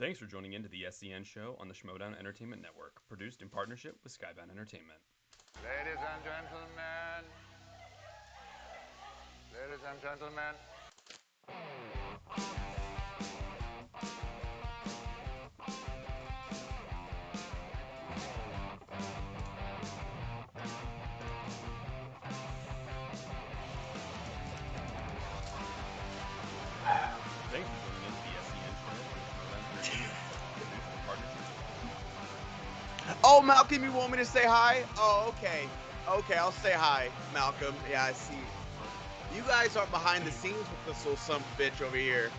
Thanks for joining into the SEN show on the Schmoedown Entertainment Network, produced in partnership with Skybound Entertainment. Ladies and gentlemen, ladies and gentlemen. Thanks for joining into the SEN show on the Schmoedown Entertainment Network, produced in partnership. Oh, Malcolm, you want me to say hi? Oh, okay. Okay, I'll say hi, Malcolm. Yeah, I see. You guys are behind the scenes with this little son of a bitch over here.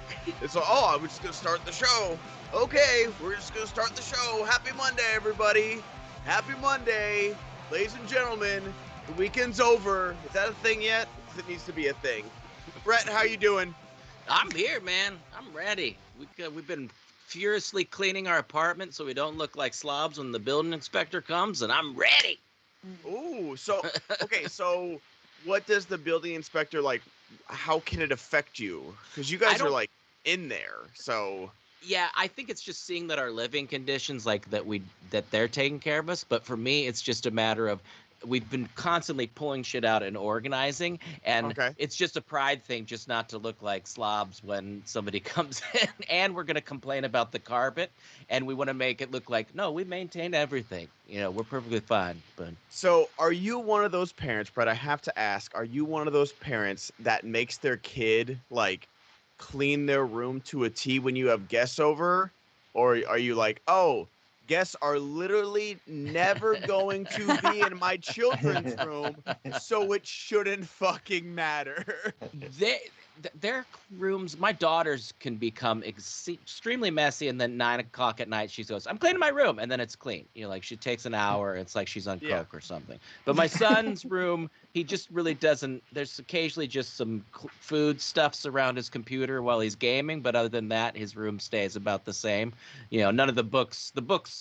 It's like, oh, I'm just going to start the show. Okay, we're just going to start the show. Happy Monday, everybody. Happy Monday. Ladies and gentlemen, the weekend's over. Is that a thing yet? Because it needs to be a thing. Brett, how you doing? I'm here, man. I'm ready. We've been furiously cleaning our apartment so we don't look like slobs when the building inspector comes, and I'm ready. Ooh, so, okay, so what does the building inspector, like, how can it affect you? Because you guys are, like, in there, so... Yeah, I think it's just seeing that our living conditions, like, that they're taking care of us, but for me, it's just a matter of we've been constantly pulling shit out and organizing, and it's just a pride thing just not to look like slobs when somebody comes in, and we're going to complain about the carpet, and we want to make it look like, no, we maintain everything. You know, we're perfectly fine. But So are you one of those parents, Brett, I have to ask, are you one of those parents that makes their kid, like, clean their room to a T when you have guests over? Or are you like, oh, guests are literally never going to be in my children's room, so it shouldn't fucking matter? their rooms, my daughters can become extremely messy, and then 9 o'clock at night she goes, I'm cleaning my room, and then it's clean. You know, like she takes an hour, it's like she's on coke or something. But my son's room, he just really doesn't. There's occasionally just some food stuffs around his computer while he's gaming, but other than that, his room stays about the same. You know, none of the books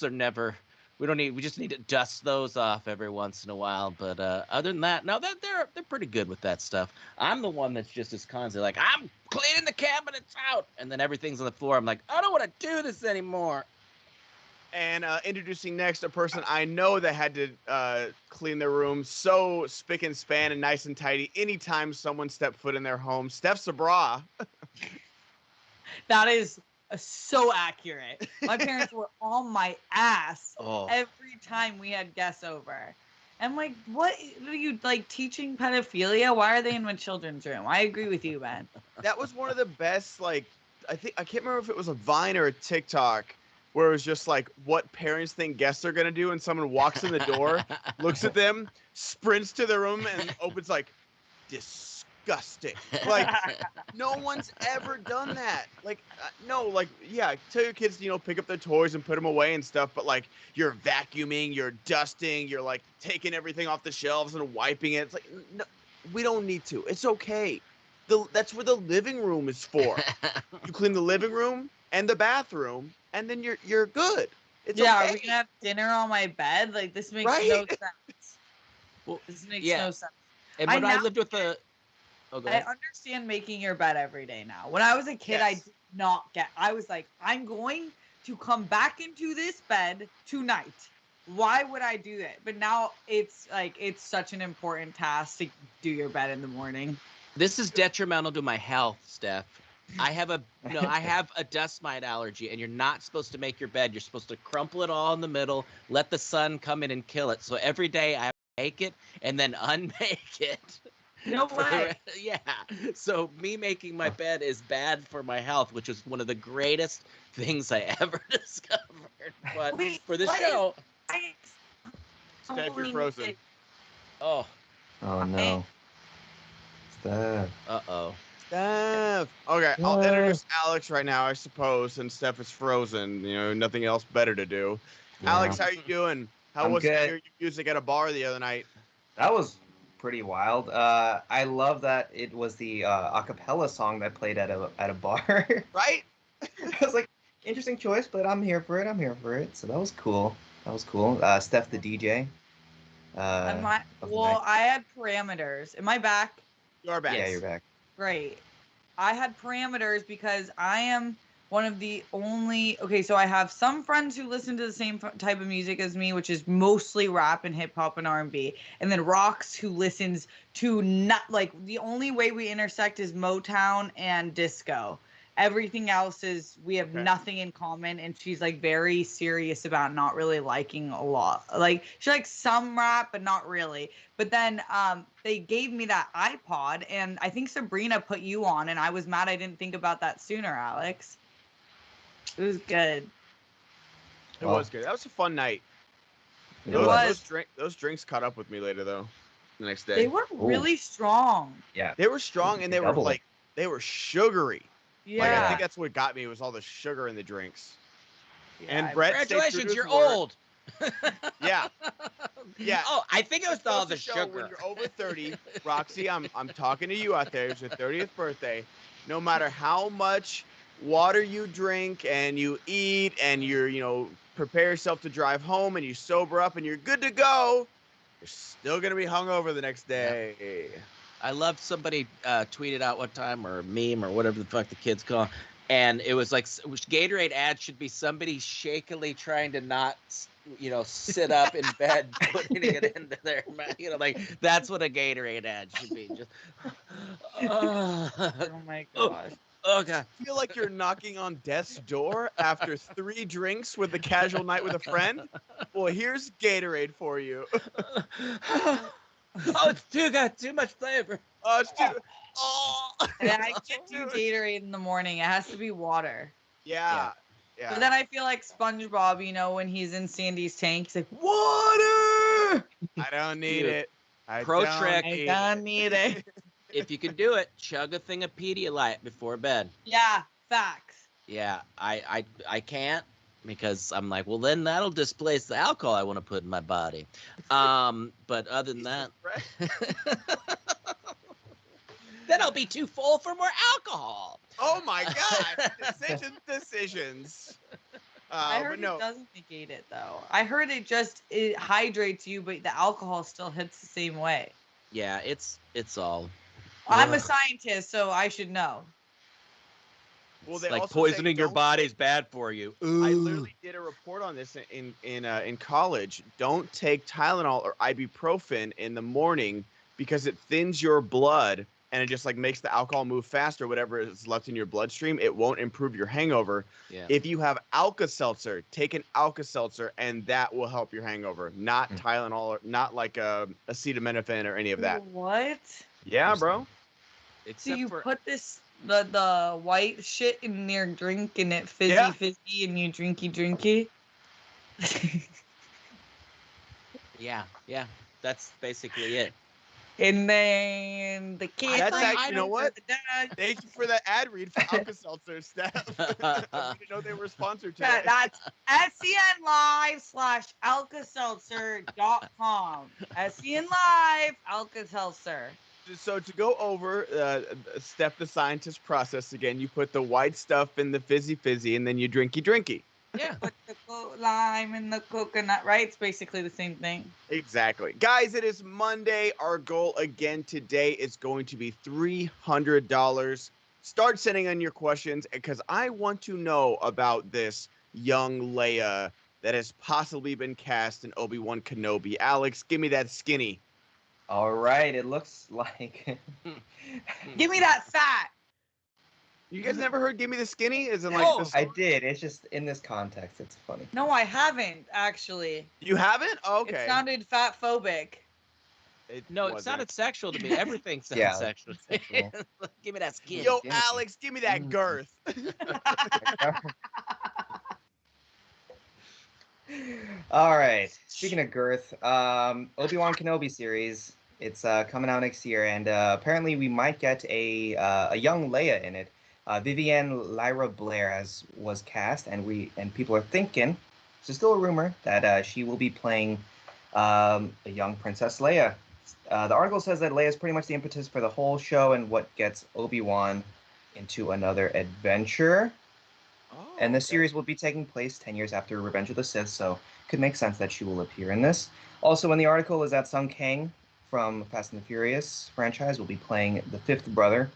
are never. We just need to dust those off every once in a while. But other than that, no, they're pretty good with that stuff. I'm the one that's just as constant, like, I'm cleaning the cabinets out, and then everything's on the floor. I'm like, I don't want to do this anymore. And introducing next a person I know that had to clean their room so spick and span and nice and tidy anytime someone stepped foot in their home, Steph Sabraw. That is so accurate. My parents were on my ass every time we had guests over. I'm like, what are you, like, teaching pedophilia? Why are they in my children's room? I agree with you, man. That was one of the best, like, I can't remember if it was a Vine or a TikTok where it was just like what parents think guests are going to do, and someone walks in the door, looks at them, sprints to their room, and opens like, disgusting. Like, no one's ever done that. Like, no, like, yeah, tell your kids, you know, pick up their toys and put them away and stuff, but like, you're vacuuming, you're dusting, you're like taking everything off the shelves and wiping it. It's like, no, we don't need to. It's okay. That's what the living room is for. You clean the living room and the bathroom, and then you're good. It's okay. Are we gonna have dinner on my bed? Like, this makes no sense. Well, this makes no sense. And when I lived with I understand making your bed every day now. When I was a kid, I did not get. I was like, I'm going to come back into this bed tonight. Why would I do that? But now it's like, it's such an important task to do your bed in the morning. This is detrimental to my health, Steph. I have a dust mite allergy, and you're not supposed to make your bed. You're supposed to crumple it all in the middle, let the sun come in and kill it. So every day I make it and then unmake it. No way. Yeah. So me making my bed is bad for my health, which is one of the greatest things I ever discovered. But for the show, Steph, you're frozen. Oh no. Steph. Steph. Okay, I'll introduce Alex right now, I suppose, and Steph is frozen. You know, nothing else better to do. Yeah. Alex, how you doing? How was your music at a bar the other night? That was pretty wild. I love that it was the a cappella song that played at a bar. Right? I was like, interesting choice, but I'm here for it. So that was cool. Steph the DJ. I had parameters. Am I back? You're back. Yeah, you're back. Great. I had parameters because I am one of the only, okay, so I have some friends who listen to the same type of music as me, which is mostly rap and hip hop and R&B, and then Rox, who listens to not, like, the only way we intersect is Motown and disco. Everything else is, we have nothing in common, and she's like very serious about not really liking a lot. Like, she likes some rap, but not really. But then they gave me that iPod, and I think Sabrina put you on, and I was mad I didn't think about that sooner, Alex. It was good. It was good. That was a fun night. It was. Those drinks caught up with me later though. The next day. They were really strong. Yeah. They were strong and they were like sugary. Yeah. Like, I think that's what got me was all the sugar in the drinks. Yeah, And Brett, Congratulations, you're old. Yeah. Yeah. Oh, I think it was all the show sugar. When you're over 30, Roxy, I'm talking to you out there. It's your 30th birthday. No matter how much water you drink and you eat and you're, prepare yourself to drive home and you sober up and you're good to go, you're still going to be hungover the next day. Yeah. I love somebody tweeted out one time, or a meme, or whatever the fuck the kids call, and it was like Gatorade ad should be somebody shakily trying to not, sit up in bed, putting it into their mouth. Like that's what a Gatorade ad should be. Just, oh my gosh. Oh god. I feel like you're knocking on death's door after 3 drinks with a casual night with a friend. Well, here's Gatorade for you. Oh, it's got too much flavor. Oh, it's too. Oh. And I can't do Gatorade in the morning. It has to be water. Yeah. But then I feel like SpongeBob, when he's in Sandy's tank, he's like, water! I don't need it. I don't need it. If you can do it, chug a thing of Pedialyte before bed. Yeah, facts. Yeah, I can't, because I'm like, well, then that'll displace the alcohol I want to put in my body. But other than that, then I'll be too full for more alcohol. Oh my God! Decisions. I heard it doesn't negate it though. I heard it hydrates you, but the alcohol still hits the same way. Yeah, it's all. I'm a scientist, so I should know. Well, it's like poisoning your body is bad for you. Ooh. I literally did a report on this in college. Don't take Tylenol or ibuprofen in the morning because it thins your blood and it just like makes the alcohol move faster. Whatever is left in your bloodstream, it won't improve your hangover. Yeah. If you have Alka-Seltzer, take an Alka-Seltzer and that will help your hangover. Not Tylenol, or not like acetaminophen or any of that. What? Yeah, bro. So you put the white shit in your drink and it fizzy and you drinky. Yeah, that's basically it. And then the kids. That's actually, you know what? Thank you for that ad read for Alka-Seltzer, Steph. I didn't know they were sponsored today. That's SCNlive/alkasseltzer.com. SCN Live Alka-Seltzer. So to go over Steph the scientist process again, you put the white stuff in the fizzy, and then you drinky. Yeah. Put the lime in the coconut, right? It's basically the same thing. Exactly. Guys, it is Monday. Our goal again today is going to be $300. Start sending in your questions because I want to know about this young Leia that has possibly been cast in Obi-Wan Kenobi. Alex, give me that skinny. All right, it looks like. Give me that fat. You guys never heard "Give Me the Skinny"? Is it like this? I did. It's just in this context, it's funny. No, I haven't actually. You haven't? Okay. It sounded fat phobic. It sounded sexual to me. Everything sounded sexual. Give me that skin. Yo, Alex, give me that girth. All right. Speaking of girth, Obi-Wan Kenobi series. It's coming out next year, and apparently we might get a young Leia in it. Vivienne Lyra Blair was cast, and people are thinking, it's still a rumor, that she will be playing a young Princess Leia. The article says that Leia is pretty much the impetus for the whole show and what gets Obi-Wan into another adventure. And this series will be taking place 10 years after Revenge of the Sith, so it could make sense that she will appear in this. Also in the article is that Sung Kang from Fast and the Furious franchise will be playing the 5th brother,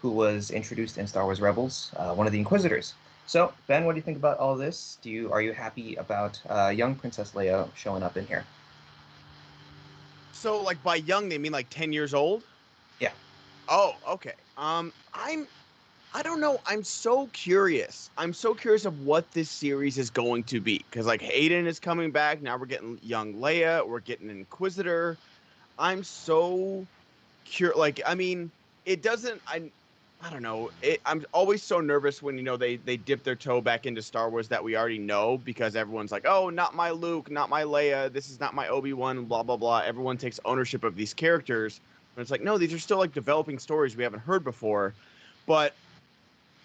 who was introduced in Star Wars Rebels, one of the Inquisitors. So, Ben, what do you think about all this? Are you happy about young Princess Leia showing up in here? So, like, by young, they mean like 10 years old? Yeah. Oh, okay. I don't know. I'm so curious. I'm so curious of what this series is going to be. Because, like, Hayden is coming back. Now we're getting young Leia. We're getting an Inquisitor. I'm so curious. Like, I mean, it doesn't. I don't know. I'm always so nervous when, they dip their toe back into Star Wars that we already know, because everyone's like, oh, not my Luke, not my Leia. This is not my Obi-Wan, blah, blah, blah. Everyone takes ownership of these characters. And it's like, no, these are still like developing stories we haven't heard before. But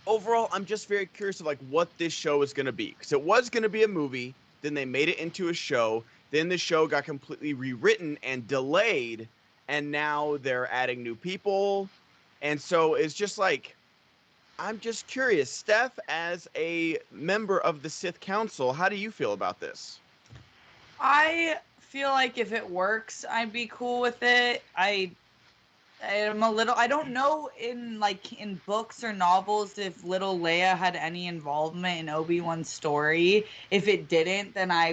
overall, I'm just very curious of like what this show is going to be, because it was going to be a movie, then they made it into a show, then the show got completely rewritten and delayed, and now they're adding new people, and so it's just like, I'm just curious. Steph, as a member of the Sith Council, how do you feel about this? I feel like if it works, I'd be cool with it. I don't know in books or novels if little Leia had any involvement in Obi-Wan's story. If it didn't, then I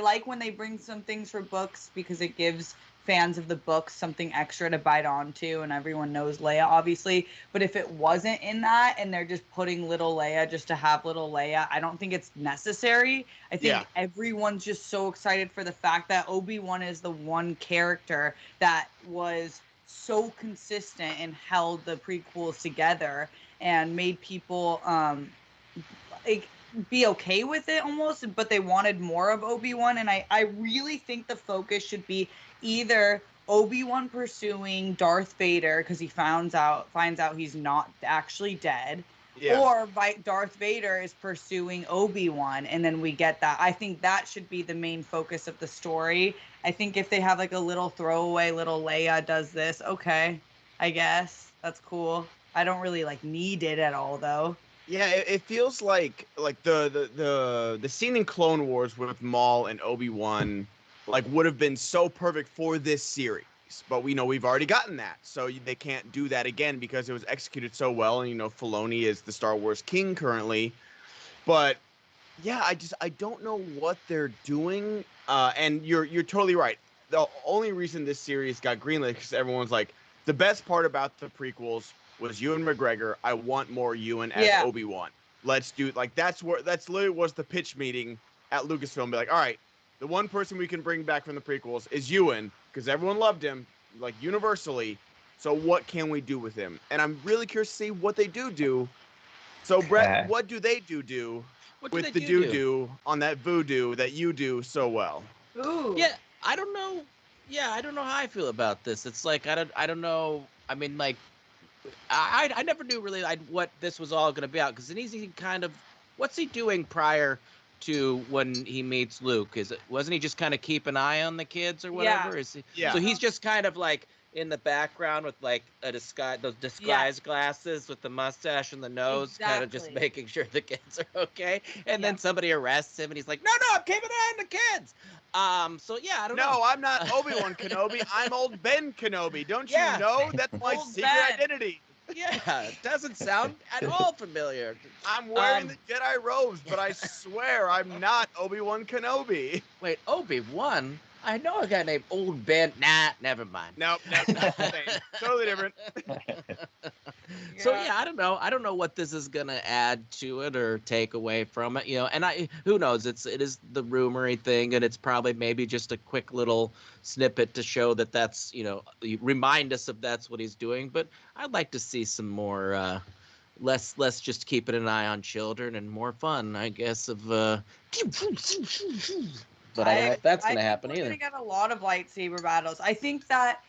like when they bring some things for books, because it gives fans of the books something extra to bite onto, and everyone knows Leia, obviously. But if it wasn't in that and they're just putting little Leia just to have little Leia, I don't think it's necessary. I think everyone's just so excited for the fact that Obi-Wan is the one character that was so consistent and held the prequels together and made people be okay with it almost, but they wanted more of Obi-Wan. And I really think the focus should be either Obi-Wan pursuing Darth Vader because he finds out he's not actually dead, or Darth Vader is pursuing Obi-Wan, and then we get that. I think that should be the main focus of the story. I think if they have like a little throwaway, little Leia does this, okay, I guess that's cool. I don't really need it at all, though. Yeah, it feels like the scene in Clone Wars with Maul and Obi-Wan would have been so perfect for this series. But we know we've already gotten that, so they can't do that again because it was executed so well. And Filoni is the Star Wars king currently. But yeah, I don't know what they're doing. And you're totally right. The only reason this series got greenlit is because everyone's like, the best part about the prequels was Ewan McGregor. I want more Ewan as Obi-Wan. Let's do that's literally was the pitch meeting at Lucasfilm. Be like, all right, the one person we can bring back from the prequels is Ewan, because everyone loved him, universally. So what can we do with him? And I'm really curious to see what they do. So Brett, what do they do with the doo-doo on that voodoo that you do so well? Ooh. Yeah, I don't know. Yeah, I don't know how I feel about this. It's like I don't know. I mean, I never knew really what this was all going to be about, because he kind of, what's he doing prior to when he meets Luke? Wasn't he just kind of keep an eye on the kids or whatever? Yeah. So he's just kind of in the background with those disguise glasses with the mustache and the nose, kind of just making sure the kids are okay. And then somebody arrests him and he's like, no, I'm keeping an eye on the kids. So yeah, I don't know. No, I'm not Obi-Wan Kenobi. I'm old Ben Kenobi. Don't you know? That's my secret identity. Yeah, it doesn't sound at all familiar. I'm wearing the Jedi robes, but I swear I'm not Obi-Wan Kenobi. Wait, Obi-Wan? I know a guy named Old Ben. Nah, never mind. Nope, not the same. Totally different. So yeah, I don't know. I don't know what this is gonna add to it or take away from it. And who knows? It is the rumory thing, and it's probably maybe just a quick little snippet to show that's remind us of that's what he's doing. But I'd like to see some more. Less just keeping an eye on children and more fun, I guess. But I don't know if that's going to happen either. We're going to get a lot of lightsaber battles. I think that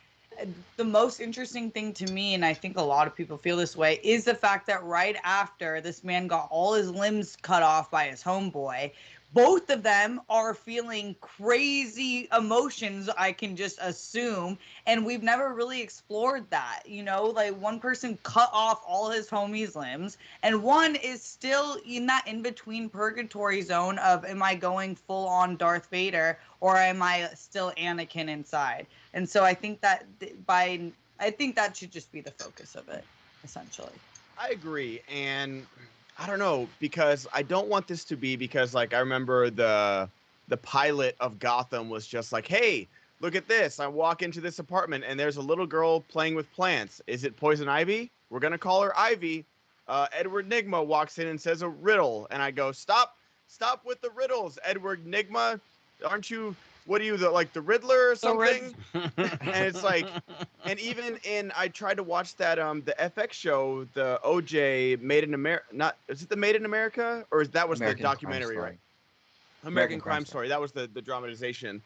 the most interesting thing to me, and I think a lot of people feel this way, is the fact that right after this man got all his limbs cut off by his homeboy, both of them are feeling crazy emotions, I can just assume. And we've never really explored that, one person cut off all his homie's limbs, and one is still in that in-between purgatory zone of, am I going full on Darth Vader or am I still Anakin inside? And so I think that that should just be the focus of it, essentially. I agree. And I don't know, because I don't want this to be, because like I remember the pilot of Gotham was just like, hey, look at this. I walk into this apartment and there's a little girl playing with plants. Is it Poison Ivy? We're gonna call her Ivy. Edward Nygma walks in and says a riddle, and I go, stop with the riddles, Edward Nygma. Aren't you? What are you, the Riddler or something? And it's like, and even I tried to watch that the FX show, the OJ Made in America. Not, is it the Made in America, or that was American the documentary, Crime right? American Crime Story. That was the dramatization.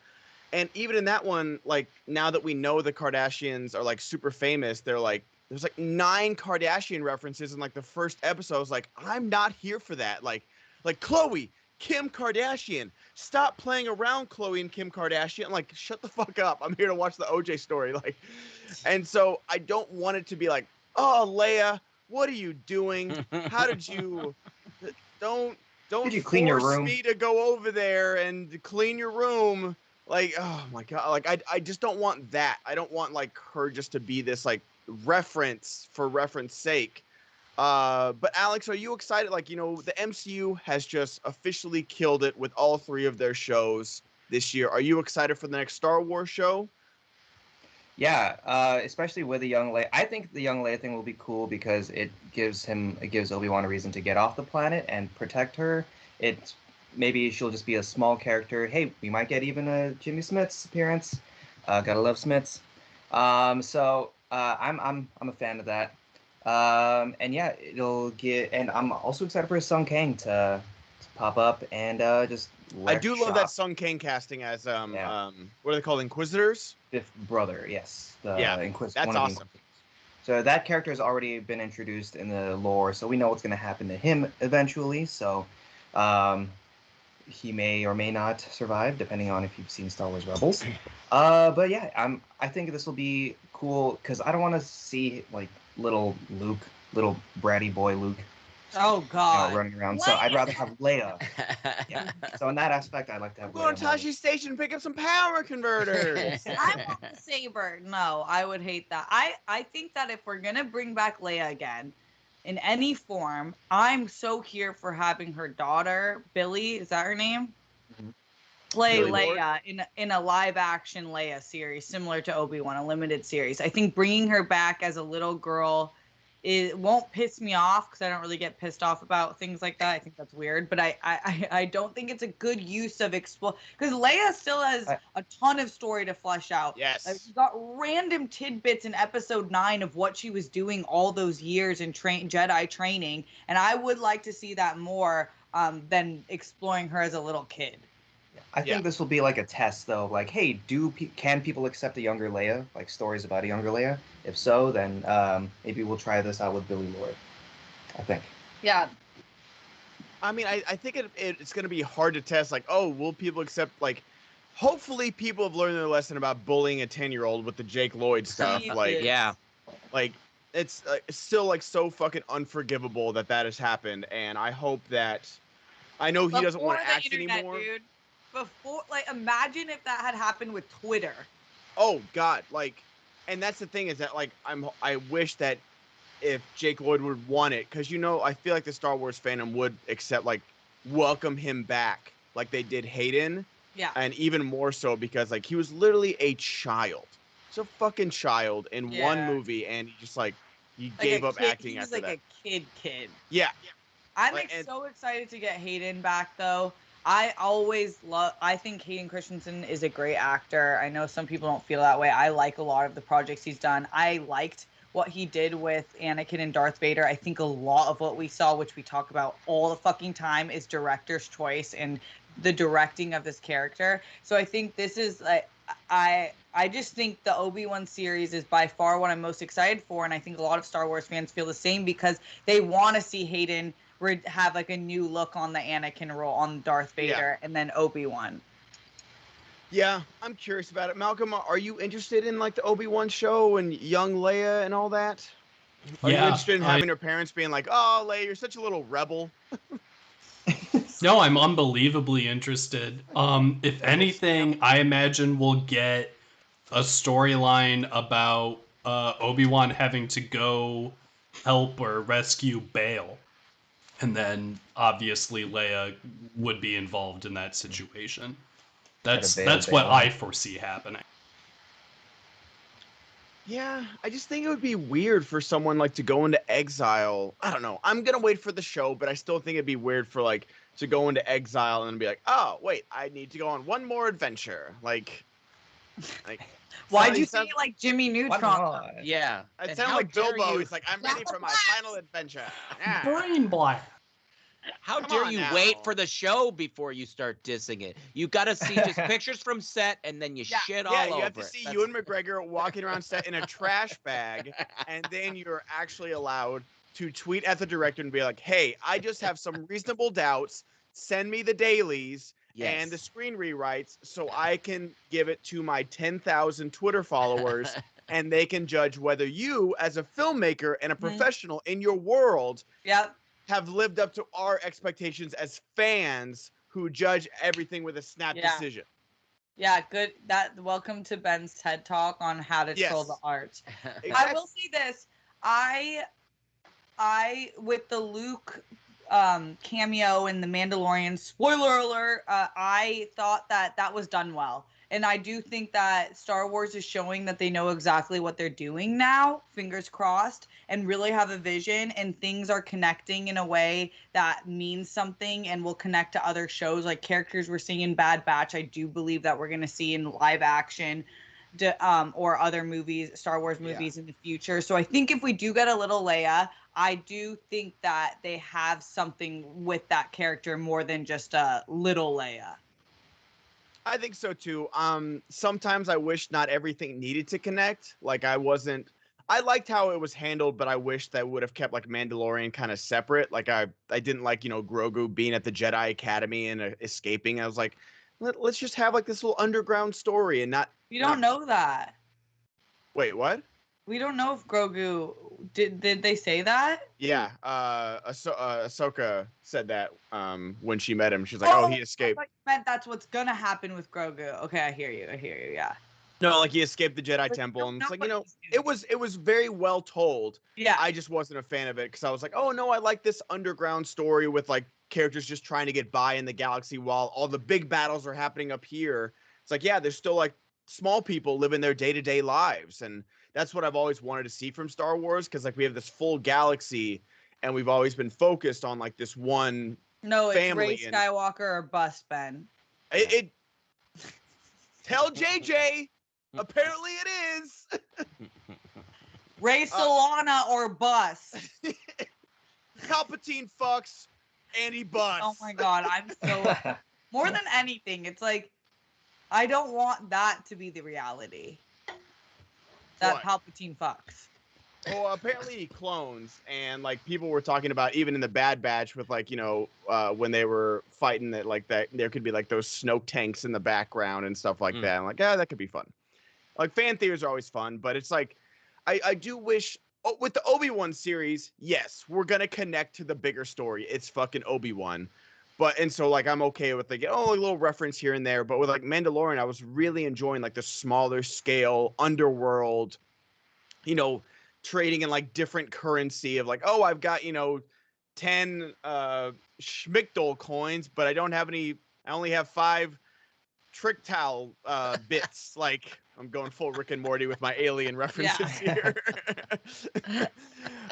And even in that one, like, now that we know the Kardashians are like super famous, they're like, there's like 9 Kardashian references in like the first episode. I was like, I'm not here for that. Like Khloe, Kim Kardashian, stop playing around Khloe and Kim Kardashian. Like, shut the fuck up. I'm here to watch the OJ story. Like, and so I don't want it to be like, oh, Leia, what are you doing? How did you? Don't Did you clean your force room? me to go over there and clean your room. Like, oh my god. Like, I just don't want that. I don't want like her just to be this like reference for reference sake. But Alex, are you excited? Like, the MCU has just officially killed it with all 3 of their shows this year. Are you excited for the next Star Wars show? Yeah, especially with the young Leia. I think the young Leia thing will be cool because it gives Obi-Wan a reason to get off the planet and protect her. Maybe she'll just be a small character. Hey, we might get even a Jimmy Smits appearance. Gotta love Smits. So I'm a fan of that. And yeah, and I'm also excited for Sung Kang to pop up and just. I do love that Sung Kang casting as what are they called, Inquisitors? Fifth brother, yes. That's awesome. So that character has already been introduced in the lore, so we know what's going to happen to him eventually. So he may or may not survive, depending on if you've seen Star Wars Rebels. But yeah, I think this will be cool because I don't want to see like little Luke, little bratty boy Luke. Oh God! Running around. So I'd rather have Leia. Yeah. So in that aspect, I'd like to have. I'm going to Tashi Station and pick up some power converters. I want the saber. No, I would hate that. I think that if we're gonna bring back Leia again, in any form, I'm so here for having her daughter, Billy, is that her name? Mhm. Play Billy Leia in a live action Leia series, similar to Obi-Wan, a limited series. I think bringing her back as a little girl. It won't piss me off because I don't really get pissed off about things like that. I think that's weird, but I don't think it's a good use of because Leia still has a ton of story to flesh out. Yes, we got random tidbits in episode 9 of what she was doing all those years in Jedi training, and I would like to see that more than exploring her as a little kid. I think this will be like a test, though. Like, hey, can people accept a younger Leia? Like stories about a younger Leia? If so, then maybe we'll try this out with Billy Lord. I think. Yeah. I mean, I think it's going to be hard to test. Like, oh, will people accept? Like, hopefully, people have learned their lesson about bullying a 10-year-old with the Jake Lloyd stuff. Like, yeah, like it's still like so fucking unforgivable that has happened, and I hope that. I know he doesn't want to act anymore. Dude. Before, like, imagine if that had happened with Twitter. Oh God, like, and that's the thing is that like I wish that if Jake Lloyd would want it, because I feel like the Star Wars fandom would welcome him back like they did Hayden. Yeah. And even more so because like he was literally a child. He's a fucking child in one movie, and he gave up acting after that. He was like a kid. Yeah. I'm so excited to get Hayden back though. I think Hayden Christensen is a great actor. I know some people don't feel that way. I like a lot of the projects he's done. I liked what he did with Anakin and Darth Vader. I think a lot of what we saw, which we talk about all the fucking time, is director's choice and the directing of this character. So I think this is like, I just think the Obi-Wan series is by far what I'm most excited for. And I think a lot of Star Wars fans feel the same because they want to see Hayden have like a new look on the Anakin role on Darth Vader and then Obi-Wan. Yeah, I'm curious about it. Malcolm, are you interested in like the Obi-Wan show and young Leia and all that? Are you interested in having her parents being like, "Oh, Leia, you're such a little rebel"? No, I'm unbelievably interested. If anything, I imagine we'll get a storyline about Obi-Wan having to go help or rescue Bail. And then obviously Leia would be involved in that situation. That's what I foresee happening. Yeah, I just think it would be weird for someone like to go into exile. I don't know. I'm gonna wait for the show, but I still think it'd be weird for like to go into exile and be like, oh wait, I need to go on one more adventure. Like Why'd you say it like Jimmy Neutron? Yeah. I sound like Bilbo. He's like, I'm ready for my final adventure. Yeah. Brain blast. How Come dare on you now. wait for the show before you start dissing it? You got to see just pictures from set and then you shit all over it. Yeah, you have to see Ewan McGregor walking around set in a trash bag, and then you're actually allowed to tweet at the director and be like, hey, I just have some reasonable doubts. Send me the dailies and the screen rewrites so I can give it to my 10,000 Twitter followers, and they can judge whether you, as a filmmaker and a professional in your world, have lived up to our expectations as fans who judge everything with a snap decision. Yeah, good. Welcome to Ben's TED Talk on how to troll the art. Exactly. I will say this. I with the Luke cameo in The Mandalorian, spoiler alert, I thought that was done well. And I do think that Star Wars is showing that they know exactly what they're doing now, fingers crossed, and really have a vision, and things are connecting in a way that means something and will connect to other shows. Like characters we're seeing in Bad Batch, I do believe that we're going to see in live action or other movies, Star Wars movies in the future. So I think if we do get a little Leia, I do think that they have something with that character more than just a little Leia. I think so too. Sometimes I wish not everything needed to connect. Like I liked how it was handled, but I wish that would have kept like Mandalorian kind of separate. Like I didn't like, Grogu being at the Jedi Academy and escaping. I was like, let's just have like this little underground story and not. We don't know that. Wait, what? We don't know if Grogu did they say that? Yeah, Ahsoka said that when she met him. She's like, he escaped. I meant that's what's gonna happen with Grogu. Okay, I hear you. Yeah. No, like he escaped the Jedi Temple, and it's like, it was very well told. Yeah. I just wasn't a fan of it because I was like, oh no, I like this underground story with like characters just trying to get by in the galaxy while all the big battles are happening up here. It's like, yeah, there's still like small people living their day-to-day lives, and that's what I've always wanted to see from Star Wars, because like we have this full galaxy and we've always been focused on like this one family. It's Rey Skywalker or bust, Ben. It tell JJ, apparently it is. Rey Solana or bust. Palpatine fucks and he busts. Oh my god, I'm so more than anything, it's like I don't want that to be the reality. That Palpatine fucks. Well, apparently he clones, and like people were talking about even in the Bad Batch with like, when they were fighting that, like that there could be like those Snoke tanks in the background and stuff like that. I'm like, that could be fun. Like fan theories are always fun, but it's like I do wish with the Obi-Wan series, yes, we're gonna connect to the bigger story. It's fucking Obi-Wan. And so like I'm okay with like a little reference here and there, but with like Mandalorian, I was really enjoying like the smaller scale underworld, trading in like different currency of like, I've got 10 Schmoedown coins, but I don't have any. I only have 5 trick towel bits. Like I'm going full Rick and Morty with my alien references here.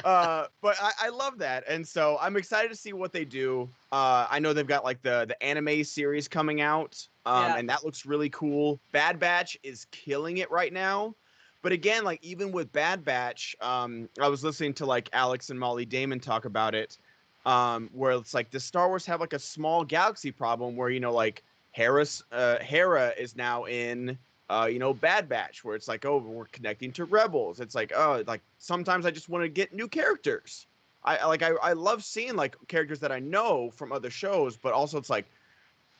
But I love that, and so I'm excited to see what they do. I know they've got like the anime series coming out, and that looks really cool. Bad Batch is killing it right now. But again, like even with Bad Batch, I was listening to like Alex and Molly Damon talk about it, where it's like the Star Wars have like a small galaxy problem where like Hera is now in Bad Batch, where it's like, we're connecting to Rebels. It's like, like sometimes I just want to get new characters. I love seeing like characters that I know from other shows, but also it's like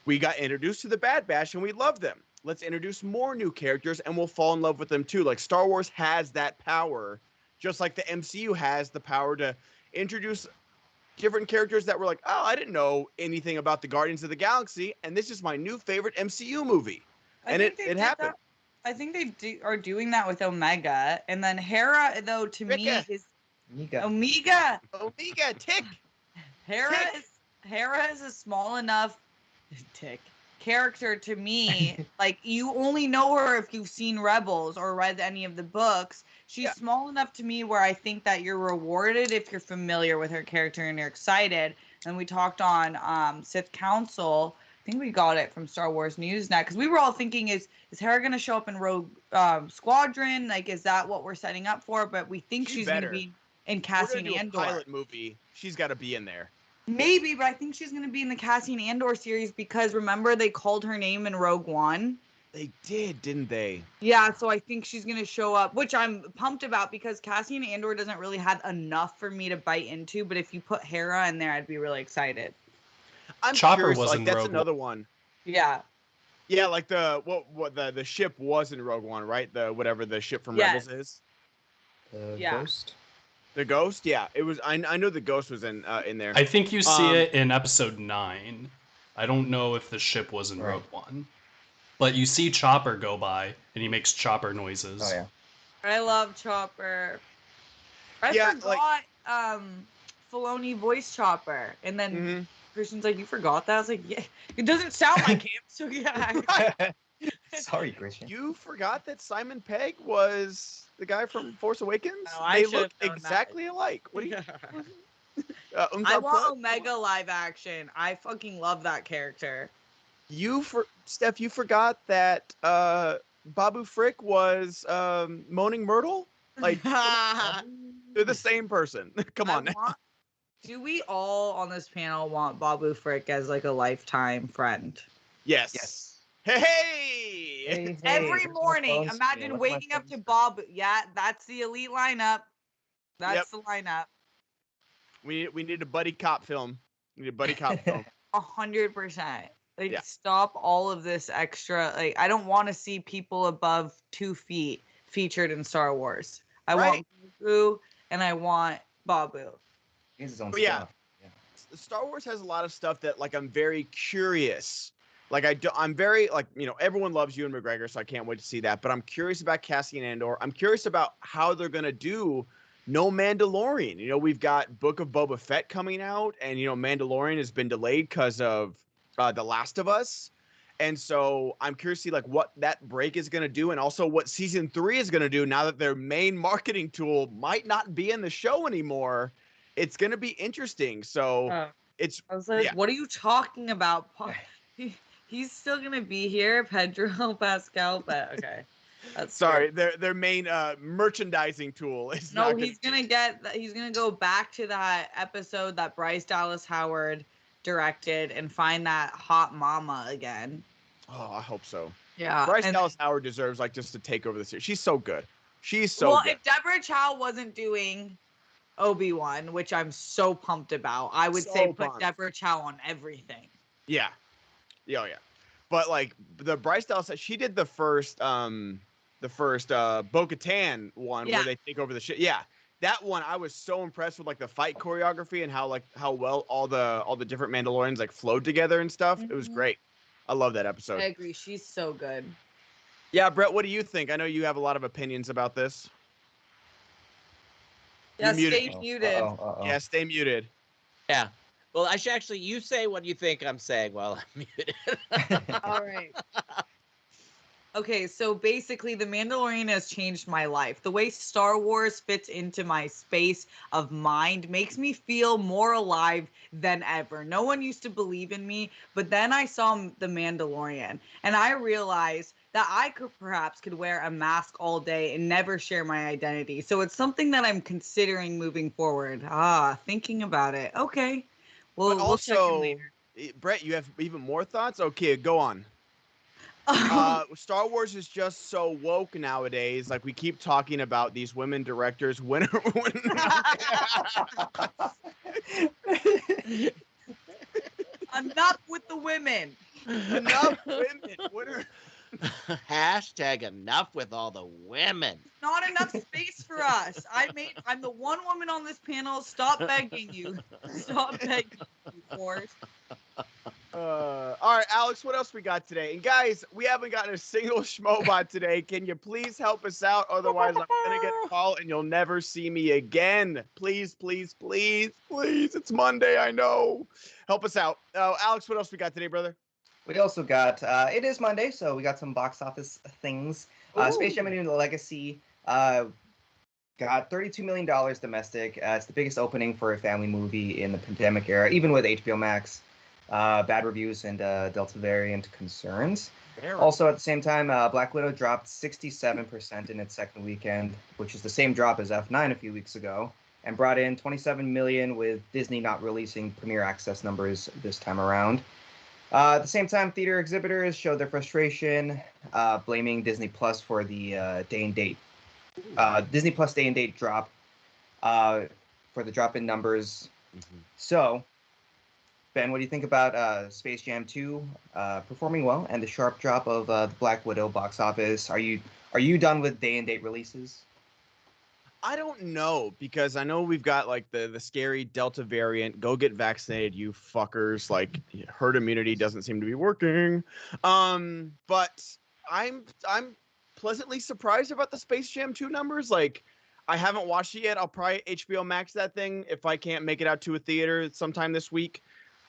we got introduced to the Bad Batch and we love them. Let's introduce more new characters and we'll fall in love with them too. Like Star Wars has that power, just like the MCU has the power to introduce different characters that were like, I didn't know anything about the Guardians of the Galaxy, and this is my new favorite MCU movie. And it happened. I think they are doing that with Omega, and then Hera, though, to me is Omega. Omega. Omega, tick. Hera is a small enough character to me. Like, you only know her if you've seen Rebels or read any of the books. She's small enough to me where I think that you're rewarded if you're familiar with her character and you're excited. And we talked on Sith Council. I think we got it from Star Wars Newsnet because we were all thinking, is Hera going to show up in Rogue Squadron? Like, is that what we're setting up for? But we think she's going to be in Cassian Andor. Pilot movie. She's got to be in there. Maybe, but I think she's going to be in the Cassian Andor series because remember they called her name in Rogue One? They did, didn't they? Yeah, so I think she's going to show up, which I'm pumped about because Cassian Andor doesn't really have enough for me to bite into, but if you put Hera in there, I'd be really excited. I'm Chopper curious, was like, in that's Rogue another one. Yeah. Yeah, like the ship was in Rogue One, right? The whatever the ship from Rebels is. Ghost. The Ghost, yeah, it was. I know the Ghost was in there. I think you see it in Episode 9. I don't know if the ship was in Rogue One, but you see Chopper go by and he makes Chopper noises. Oh yeah. I love Chopper. I forgot Filoni voice Chopper, and then Kristian's like, "You forgot that?" I was like, "Yeah, it doesn't sound like him." So yeah. Sorry, Kristian. You forgot that Simon Pegg was the guy from Force Awakens? No, they look exactly alike. What do you? I want Omega live action. I fucking love that character. Steph, you forgot that Babu Frick was Moaning Myrtle? Like, they're the same person. Come on now. Do we all on this panel want Babu Frick as like a lifetime friend? Yes. Hey! Every morning, imagine waking up to Bob. Yeah, that's the elite lineup. That's the lineup. We need a buddy cop film. 100%. Like, stop all of this extra. Like, I don't want to see people above 2 feet featured in Star Wars. I want Babu and I want Babu. Star Wars has a lot of stuff that, like, I'm very curious. Like, I'm very, like, you know, everyone loves Ewan McGregor, so I can't wait to see that. But I'm curious about Cassian Andor. I'm curious about how they're going to do No Mandalorian. You know, we've got Book of Boba Fett coming out, and, you know, Mandalorian has been delayed because of The Last of Us. And so I'm curious to see, like, what that break is going to do and also what Season 3 is going to do now that their main marketing tool might not be in the show anymore. It's going to be interesting. So I was like, what are you talking about? He's still gonna be here, Pedro Pascal. But okay, that's sorry. Their main merchandising tool is he's gonna go back to that episode that Bryce Dallas Howard directed and find that hot mama again. Oh, I hope so. Yeah, Bryce Dallas Howard deserves like just to take over the series. She's so good. She's so good. If Deborah Chow wasn't doing Obi-Wan, which I'm so pumped about, I would say put Deborah Chow on everything. Yeah. Yeah, yeah. But like the Bryce Dallas, she did the first Bo-Katan one where they take over the shit. Yeah. That one I was so impressed with, like the fight choreography and how well all the different Mandalorians like flowed together and stuff. It was great. I love that episode. I agree. She's so good. Yeah, Brett, what do you think? I know you have a lot of opinions about this. Yeah, stay muted. Yeah, stay muted. Yeah. Well, I should actually, you say what you think I'm saying while I'm muted. All right. Okay, so basically, The Mandalorian has changed my life. The way Star Wars fits into my space of mind makes me feel more alive than ever. No one used to believe in me, but then I saw The Mandalorian, and I realized that I could wear a mask all day and never share my identity. So it's something that I'm considering moving forward. Thinking about it. Okay. Well, we'll check in later. Brett, you have even more thoughts? Okay, go on. Star Wars is just so woke nowadays. Like, we keep talking about these women directors. Enough with the women. Enough women. Hashtag enough with all the women. Not enough space for us. I'm the one woman on this panel. Stop begging you. Stop begging you, Forrest. All All right, Alex, what else we got today? And guys, we haven't gotten a single Schmoebot today. Can you please help us out? Otherwise, I'm gonna get a call and you'll never see me again. Please, please, please, please. It's Monday, I know. Help us out. Alex, what else we got today, brother? We also got, it is Monday, so we got some box office things. Space Jam: A New Legacy got $32 million domestic. It's the biggest opening for a family movie in the pandemic era, even with HBO Max. Bad reviews and Delta variant concerns. Also, at the same time, Black Widow dropped 67% in its second weekend, which is the same drop as F9 a few weeks ago, and brought in $27 million, with Disney not releasing premiere access numbers this time around. At the same time, theater exhibitors showed their frustration, blaming Disney Plus for the day and date. Disney Plus day and date drop for the drop in numbers. Mm-hmm. So, Ben, what do you think about Space Jam 2 performing well and the sharp drop of the Black Widow box office? Are you done with day and date releases? I don't know, because I know we've got like the scary Delta variant. Go get vaccinated, you fuckers. Like, herd immunity doesn't seem to be working. But I'm pleasantly surprised about the Space Jam 2 numbers. Like, I haven't watched it yet. I'll probably HBO Max that thing if I can't make it out to a theater sometime this week.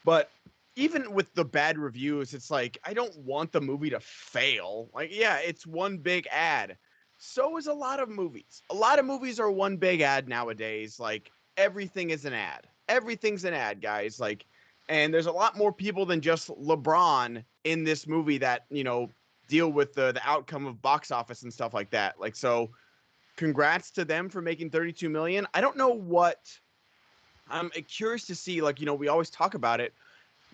But even with the bad reviews, it's like, I don't want the movie to fail. Like, yeah, it's one big ad. So is a lot of movies. A lot of movies are one big ad nowadays. Like, everything is an ad. Everything's an ad, guys. Like, and there's a lot more people than just LeBron in this movie that, you know, deal with the outcome of box office and stuff like that. Like, so congrats to them for making 32 million. I don't know what, I'm curious to see, like, you know, we always talk about it.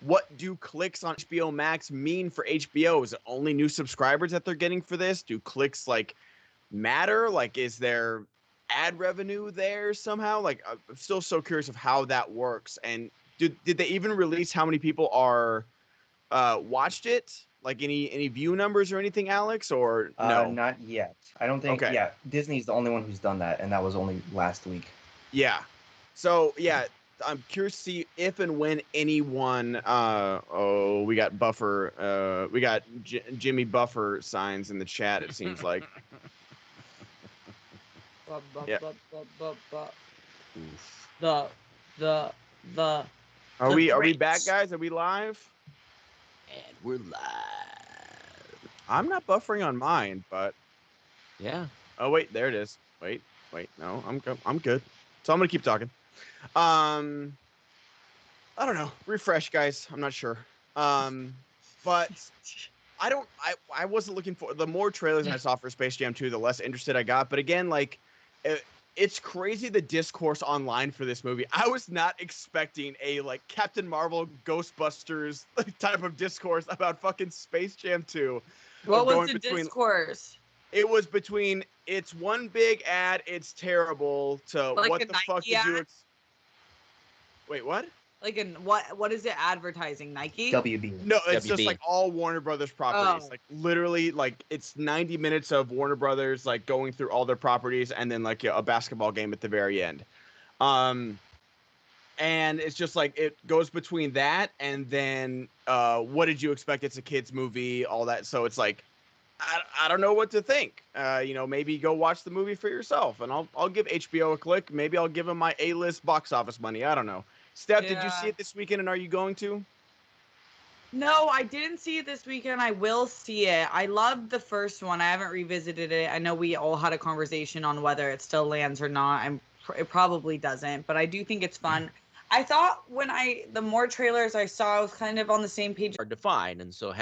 What do clicks on HBO Max mean for HBO? Is it only new subscribers that they're getting for this? Do clicks, like, matter? Like, is there ad revenue there somehow? Like, I'm still so curious of how that works. And did they even release how many people are watched it? Like, any view numbers or anything, Alex? Or no? Not yet. I don't think. Okay. Yeah, Disney's the only one who's done that, and that was only last week. Yeah. So yeah, I'm curious to see if and when anyone. We got Buffer. We got Jimmy Buffer signs in the chat. It seems like. Yeah. Are we back, guys? Are we live? And we're live. I'm not buffering on mine, but yeah. Oh wait, there it is. Wait, no, I'm good. So I'm gonna keep talking. I don't know. Refresh, guys. I'm not sure. But I wasn't looking for the more trailers I saw for Space Jam 2, the less interested I got. But again, like, it's crazy the discourse online for this movie. I was not expecting a like Captain Marvel, Ghostbusters type of discourse about fucking Space Jam 2. What was the discourse? It was between it's one big ad, it's terrible, to like what the Nike fuck did you Wait, what? Like in what is it advertising? Nike? WB. No, it's WB. just like all Warner Brothers properties. Oh. Like literally, like it's 90 minutes of Warner Brothers like going through all their properties and then like a basketball game at the very end. And it's just like it goes between that and then what did you expect? It's a kids movie, all that. So it's like I don't know what to think. You know, maybe go watch the movie for yourself, and I'll give HBO a click. Maybe I'll give them my A-list box office money. I don't know. Steph, did you see it this weekend, and are you going to? No, I didn't see it this weekend. I will see it. I loved the first one. I haven't revisited it. I know we all had a conversation on whether it still lands or not, and it probably doesn't, but I do think it's fun. I thought the more trailers I saw, I was kind of on the same page. Hard to find, and so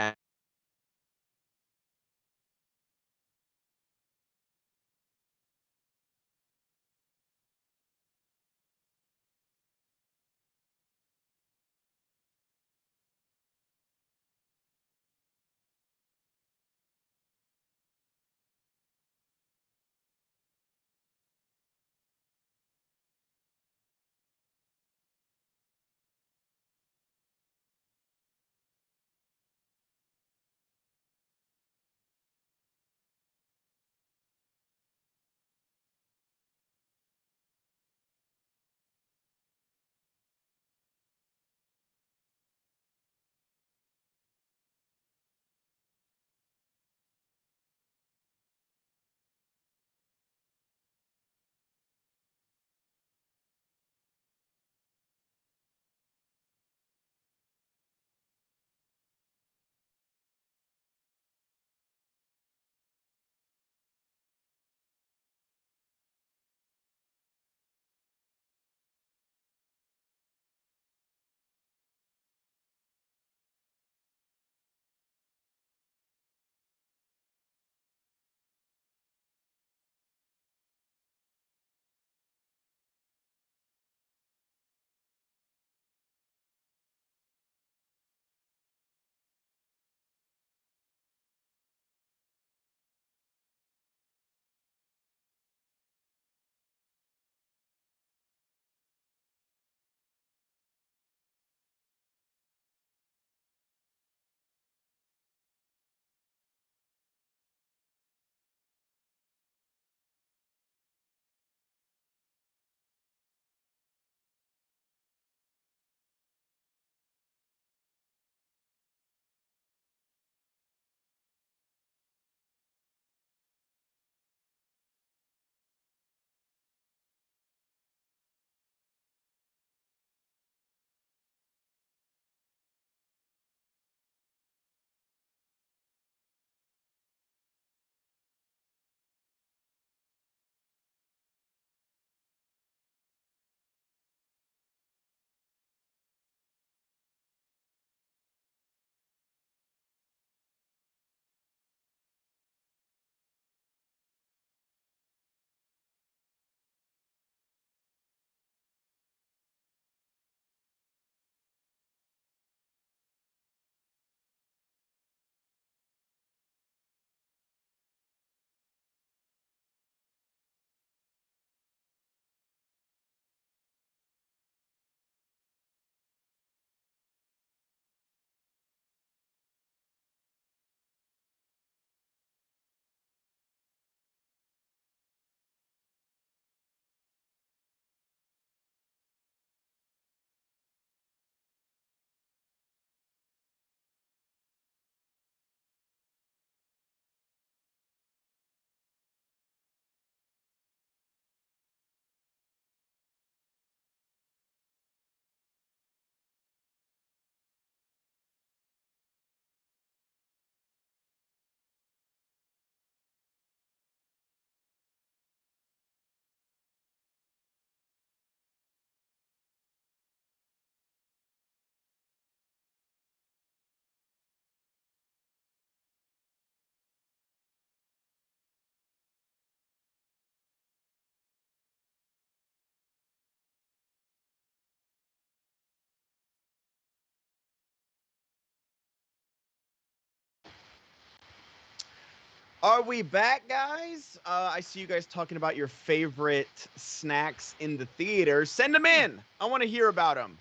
Are we back, guys? I see you guys talking about your favorite snacks in the theater. Send them in. I want to hear about them.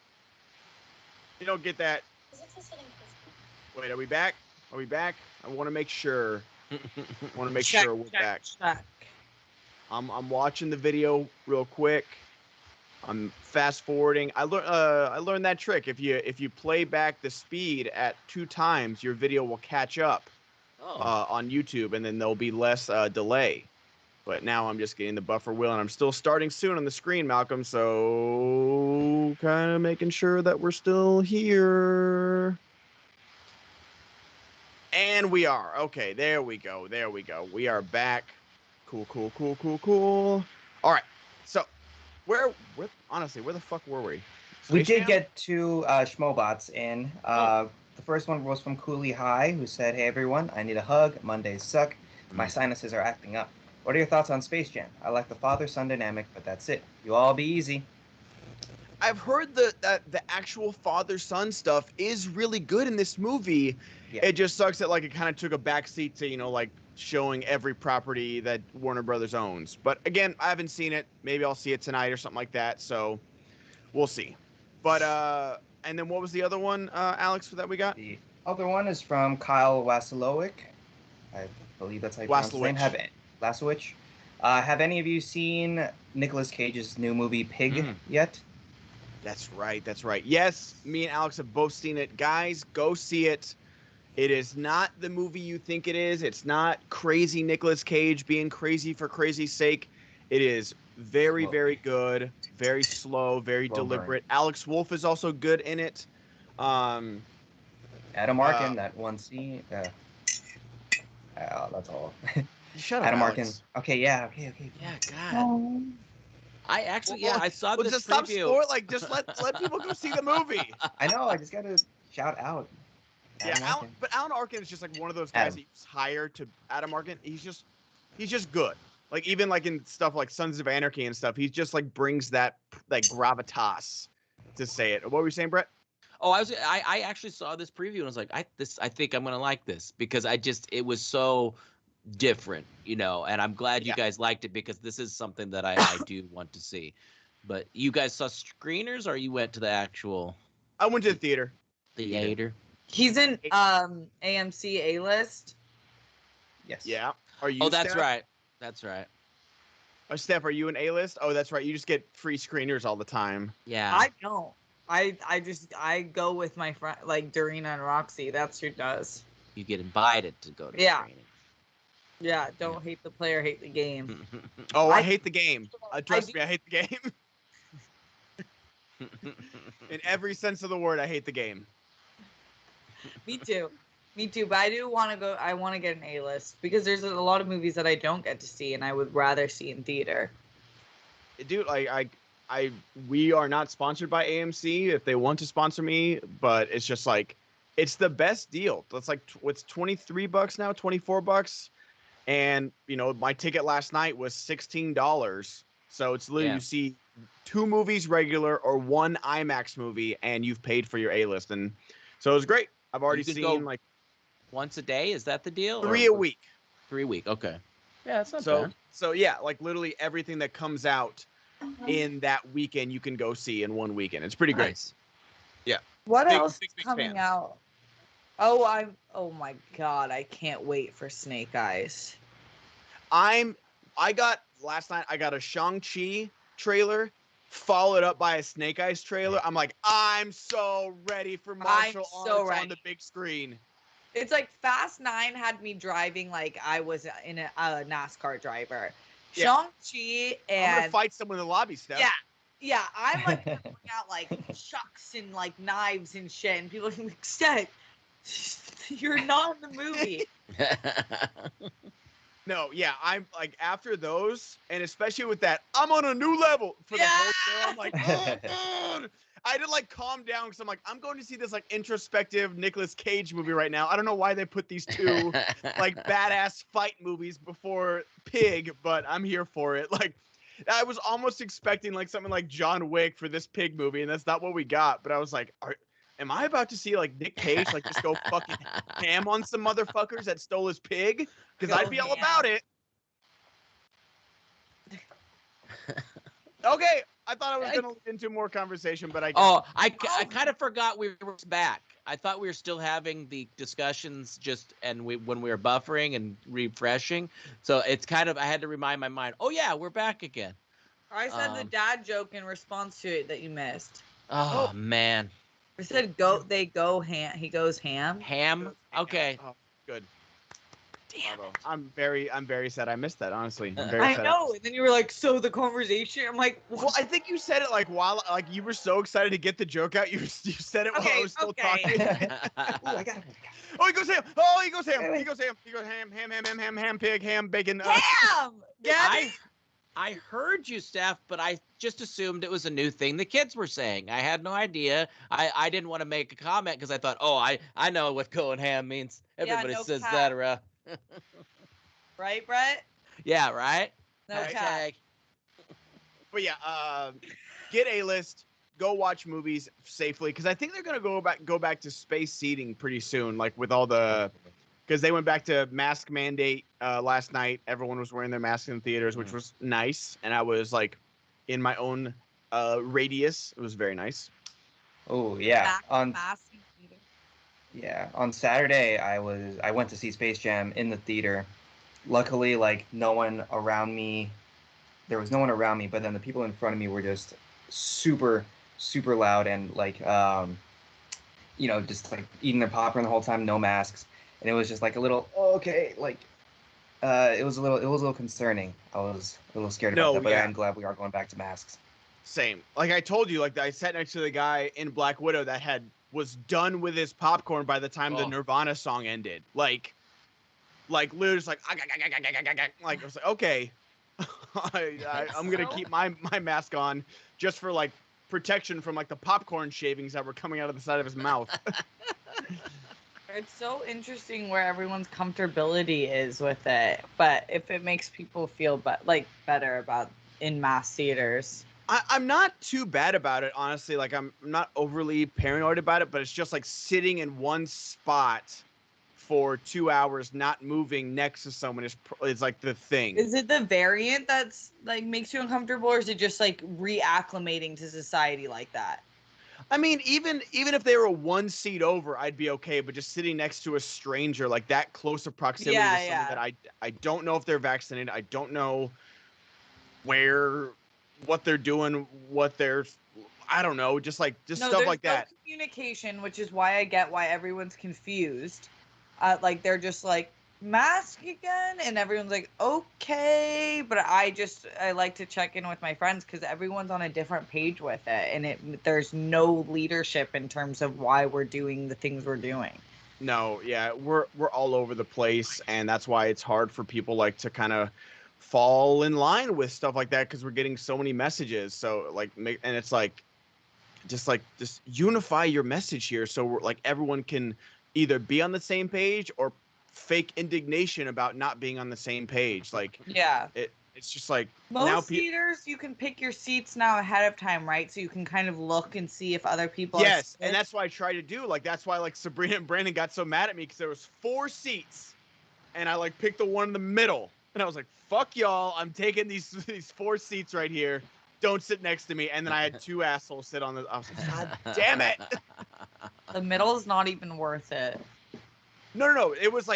You don't get that. Wait, are we back? Are we back? I want to make sure. Sure we're back. Check. I'm watching the video real quick. I'm fast forwarding. I learned that trick. If you play back the speed at 2 times, your video will catch up on YouTube, and then there'll be less delay. But now I'm just getting the buffer wheel, and I'm still starting soon on the screen, Malcolm. So kind of making sure that we're still here. And we are. Okay, there we go. There we go. We are back. Cool. All right. So, honestly, where the fuck were we? We did get 2 Schmoebots in. The first one was from Cooley High, who said, "Hey everyone, I need a hug. Mondays suck. My sinuses are acting up. What are your thoughts on Space Jam? I like the father-son dynamic, but that's it. You all be easy." I've heard that the actual father-son stuff is really good in this movie. Yeah. It just sucks that like it kind of took a backseat to like showing every property that Warner Brothers owns. But again, I haven't seen it. Maybe I'll see it tonight or something like that. So we'll see. But and then what was the other one, Alex, that we got? The other one is from Kyle Wasilowicz. I believe that's how you pronounce his name. Wasilowicz. Have any of you seen Nicolas Cage's new movie Pig yet? That's right. Yes, me and Alex have both seen it. Guys, go see it. It is not the movie you think it is. It's not crazy Nicolas Cage being crazy for crazy's sake. It is very, very good, very slow, very deliberate. Burn. Alex Wolff is also good in it. Adam Arkin, that one scene. That's all. Shut up, Adam Alex. Arkin. Okay, yeah. Yeah, God. I actually, I saw this just preview. Just let people go see the movie. I know. I just gotta shout out. But Alan Arkin is just like one of those guys that you hire to Adam Arkin. He's just good. Like even like in stuff like Sons of Anarchy and stuff, he just like brings that like gravitas to say it. What were you saying, Brett? Oh, I actually saw this preview and I was like, I think I'm gonna like this because it was so different, and I'm glad you guys liked it because this is something that I do want to see. But you guys saw screeners or you went to the actual? I went to the theater. Theater. He's in AMC A-list. Yes. Yeah. Are you? Oh, that's Steph? right. That's right. Oh, Steph, are you an A-list? Oh, that's right. You just get free screeners all the time. Yeah. I don't. I go with my friend like Dorina and Roxy. That's who does. You get invited to go to screening. Yeah. Don't hate the player, hate the game. Oh, I hate the game. Trust me, I hate the game. In every sense of the word, I hate the game. Me too. But I do want to go. I want to get an A-list because there's a lot of movies that I don't get to see, and I would rather see in theater. Dude, we are not sponsored by AMC. If they want to sponsor me, but it's just like, it's the best deal. It's like what's $23 now, $24, and my ticket last night was $16. So it's literally you see 2 movies regular or 1 IMAX movie, and you've paid for your A-list, and so it was great. I've already seen like once a day. Is that the deal? 3 a week. 3 a week. Okay. Yeah, that's not bad. So yeah, like literally everything that comes out in that weekend you can go see in 1 weekend. It's pretty great. Yeah. What else is coming out? Oh my God, I can't wait for Snake Eyes. Last night I got a Shang-Chi trailer followed up by a Snake Eyes trailer. I'm like, I'm so ready for martial arts on the big screen. It's like Fast 9 had me driving like I was in a NASCAR driver. Yeah. Shang-Chi and... I'm going to fight someone in the lobby, Steph. Yeah. I'm like pulling out like chucks and like knives and shit. And people are like, Steph, you're not in the movie. No, yeah, I'm like after those, and especially with that, I'm on a new level for the whole show. I'm like, oh, God. I had to like calm down because I'm like, I'm going to see this like introspective Nicolas Cage movie right now. I don't know why they put these 2 like badass fight movies before Pig, but I'm here for it. Like, I was almost expecting like something like John Wick for this Pig movie, and that's not what we got. But I was like, am I about to see like Nick Cage like just go fucking ham on some motherfuckers that stole his pig? Because I'd be all about it. Okay, I thought I was gonna lead into more conversation, but I guess. Oh, I kind of forgot we were back. I thought we were still having the discussions when we were buffering and refreshing. So it's kind of, I had to remind my mind, oh yeah, we're back again. I said the dad joke in response to it that you missed. Oh man. I said they go ham. He goes ham. Ham? Okay. Oh, good. Damn it. I'm very sad I missed that, honestly. I'm very I sad. know. And then you were like, so the conversation. I'm like, what? Well, I think you said it like while you were so excited to get the joke out. You said it while I was still talking. Ooh, I got it. Oh, he goes ham. Oh, he goes ham. He goes ham. He goes ham, pig, ham, bacon. Ham. I heard you, Steph, but I just assumed it was a new thing the kids were saying. I had no idea. I didn't want to make a comment because I thought, oh, I know what going ham means. Everybody says that around. Right, Brett? Yeah, right? No cap. But yeah, get A-list. Go watch movies safely because I think they're gonna go back to space seating pretty soon, like with all the, because they went back to mask mandate last night. Everyone was wearing their masks in theaters, which was nice, and I was like in my own radius. It was very nice. Oh yeah. On Saturday I went to see Space Jam in the theater. Luckily, like no one around me. There was no one around me, but then the people in front of me were just super loud and like just like eating their popcorn the whole time, no masks, and it was just like a little it was a little concerning. I was a little scared about that, but I'm glad we are going back to masks. Same. Like I told you, like I sat next to the guy in Black Widow that was done with his popcorn by the time the Nirvana song ended. Like literally just like I was like, okay, I'm gonna keep my mask on just for like protection from like the popcorn shavings that were coming out of the side of his mouth. It's so interesting where everyone's comfortability is with it, but if it makes people feel better about in mass theaters. I'm not too bad about it, honestly. Like I'm not overly paranoid about it, but it's just like sitting in one spot for 2 hours, not moving next to someone is like the thing. Is it the variant that's like makes you uncomfortable, or is it just like reacclimating to society like that? I mean, even if they were one seat over, I'd be okay. But just sitting next to a stranger, like that close of proximity to someone that I don't know if they're vaccinated. I don't know what they're doing, I don't know, just stuff like that. No communication, which is why I get why everyone's confused. Like they're just like, mask again, and everyone's like, okay, but I like to check in with my friends because everyone's on a different page with it, and there's no leadership in terms of why we're doing the things we're doing. No, yeah, we're all over the place, and that's why it's hard for people like to kind of fall in line with stuff like that because we're getting so many messages. So and it's like just unify your message here, so we're like everyone can either be on the same page or fake indignation about not being on the same page. Like it's just like most theaters you can pick your seats now ahead of time, right? So you can kind of look and see if other people and that's why I try to do that's why like Sabrina and Brandon got so mad at me because there was 4 seats and I like picked the one in the middle and I was like, fuck y'all, I'm taking these 4 seats right here, don't sit next to me. And then I had 2 assholes sit on I was like, god damn it. The middle is not even worth it. No. It was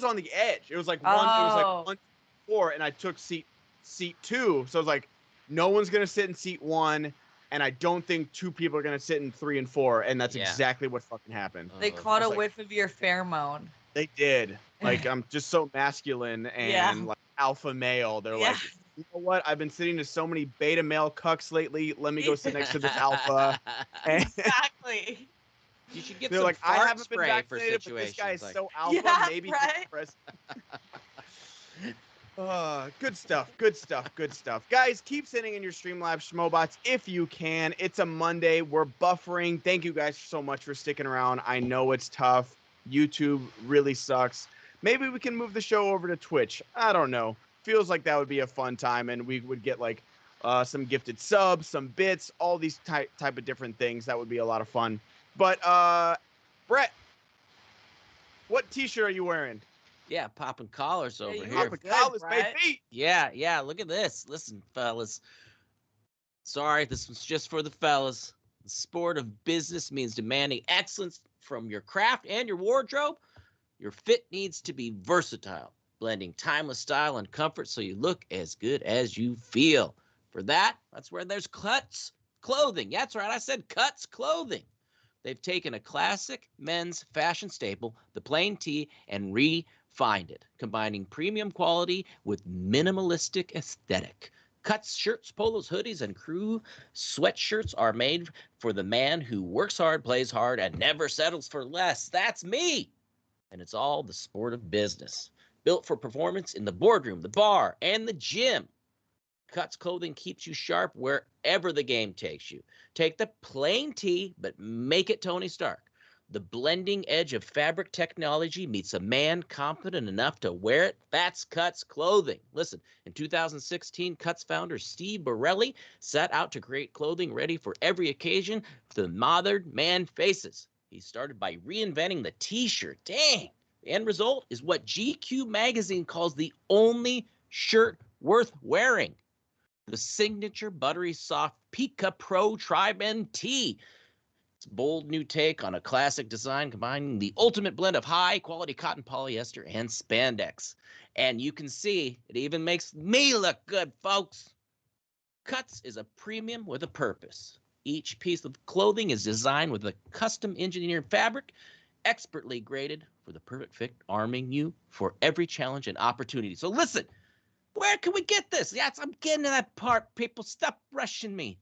on the edge. It was like one. It was like 1, 4, and I took seat 2. So it was like, no one's gonna sit in seat 1, and I don't think 2 people are gonna sit in 3 and 4, and that's exactly what fucking happened. They caught a whiff of your pheromone. They did. Like I'm just so masculine and like alpha male. They're like, you know what? I've been sitting to so many beta male cucks lately. Let me go sit next to this alpha. Exactly. You should get They're some like, I fart haven't been spray for vaccinated, but situations this guy is like so alpha. Yeah, maybe right? Good stuff. Guys, keep sending in your Streamlabs Schmobots if you can. It's a Monday. We're buffering. Thank you guys so much for sticking around. I know it's tough. YouTube really sucks. Maybe we can move the show over to Twitch. I don't know. Feels like that would be a fun time, and we would get like some gifted subs, some bits, all these type of different things. That would be a lot of fun. But Brett, what T-shirt are you wearing? Yeah, popping collars over you here. look Popping good, collars, Brett. baby. Yeah, look at this. Listen, fellas. Sorry, this was just for the fellas. The sport of business means demanding excellence from your craft and your wardrobe. Your fit needs to be versatile, blending timeless style and comfort so you look as good as you feel. For that's where there's Cuts Clothing. Yeah, that's right, I said Cuts Clothing. They've taken a classic men's fashion staple, the plain tee, and refined it, combining premium quality with minimalistic aesthetic. Cuts shirts, polos, hoodies, and crew sweatshirts are made for the man who works hard, plays hard, and never settles for less. That's me. And it's all the sport of business. Built for performance in the boardroom, the bar, and the gym. Cuts Clothing keeps you sharp wherever the game takes you. Take the plain tee, but make it Tony Stark. The blending edge of fabric technology meets a man confident enough to wear it. That's Cuts Clothing. Listen, in 2016, Cuts founder Steve Borelli set out to create clothing ready for every occasion the modern man faces. He started by reinventing the t-shirt. Dang! The end result is what GQ magazine calls the only shirt worth wearing. The signature buttery soft Pika Pro Tri-Bend tee. It's a bold new take on a classic design combining the ultimate blend of high-quality cotton polyester and spandex. And you can see it even makes me look good, folks. Cuts is a premium with a purpose. Each piece of clothing is designed with a custom engineered fabric, expertly graded for the perfect fit, arming you for every challenge and opportunity. So listen, where can we get this? Yes, I'm getting to that part, people. Stop rushing me.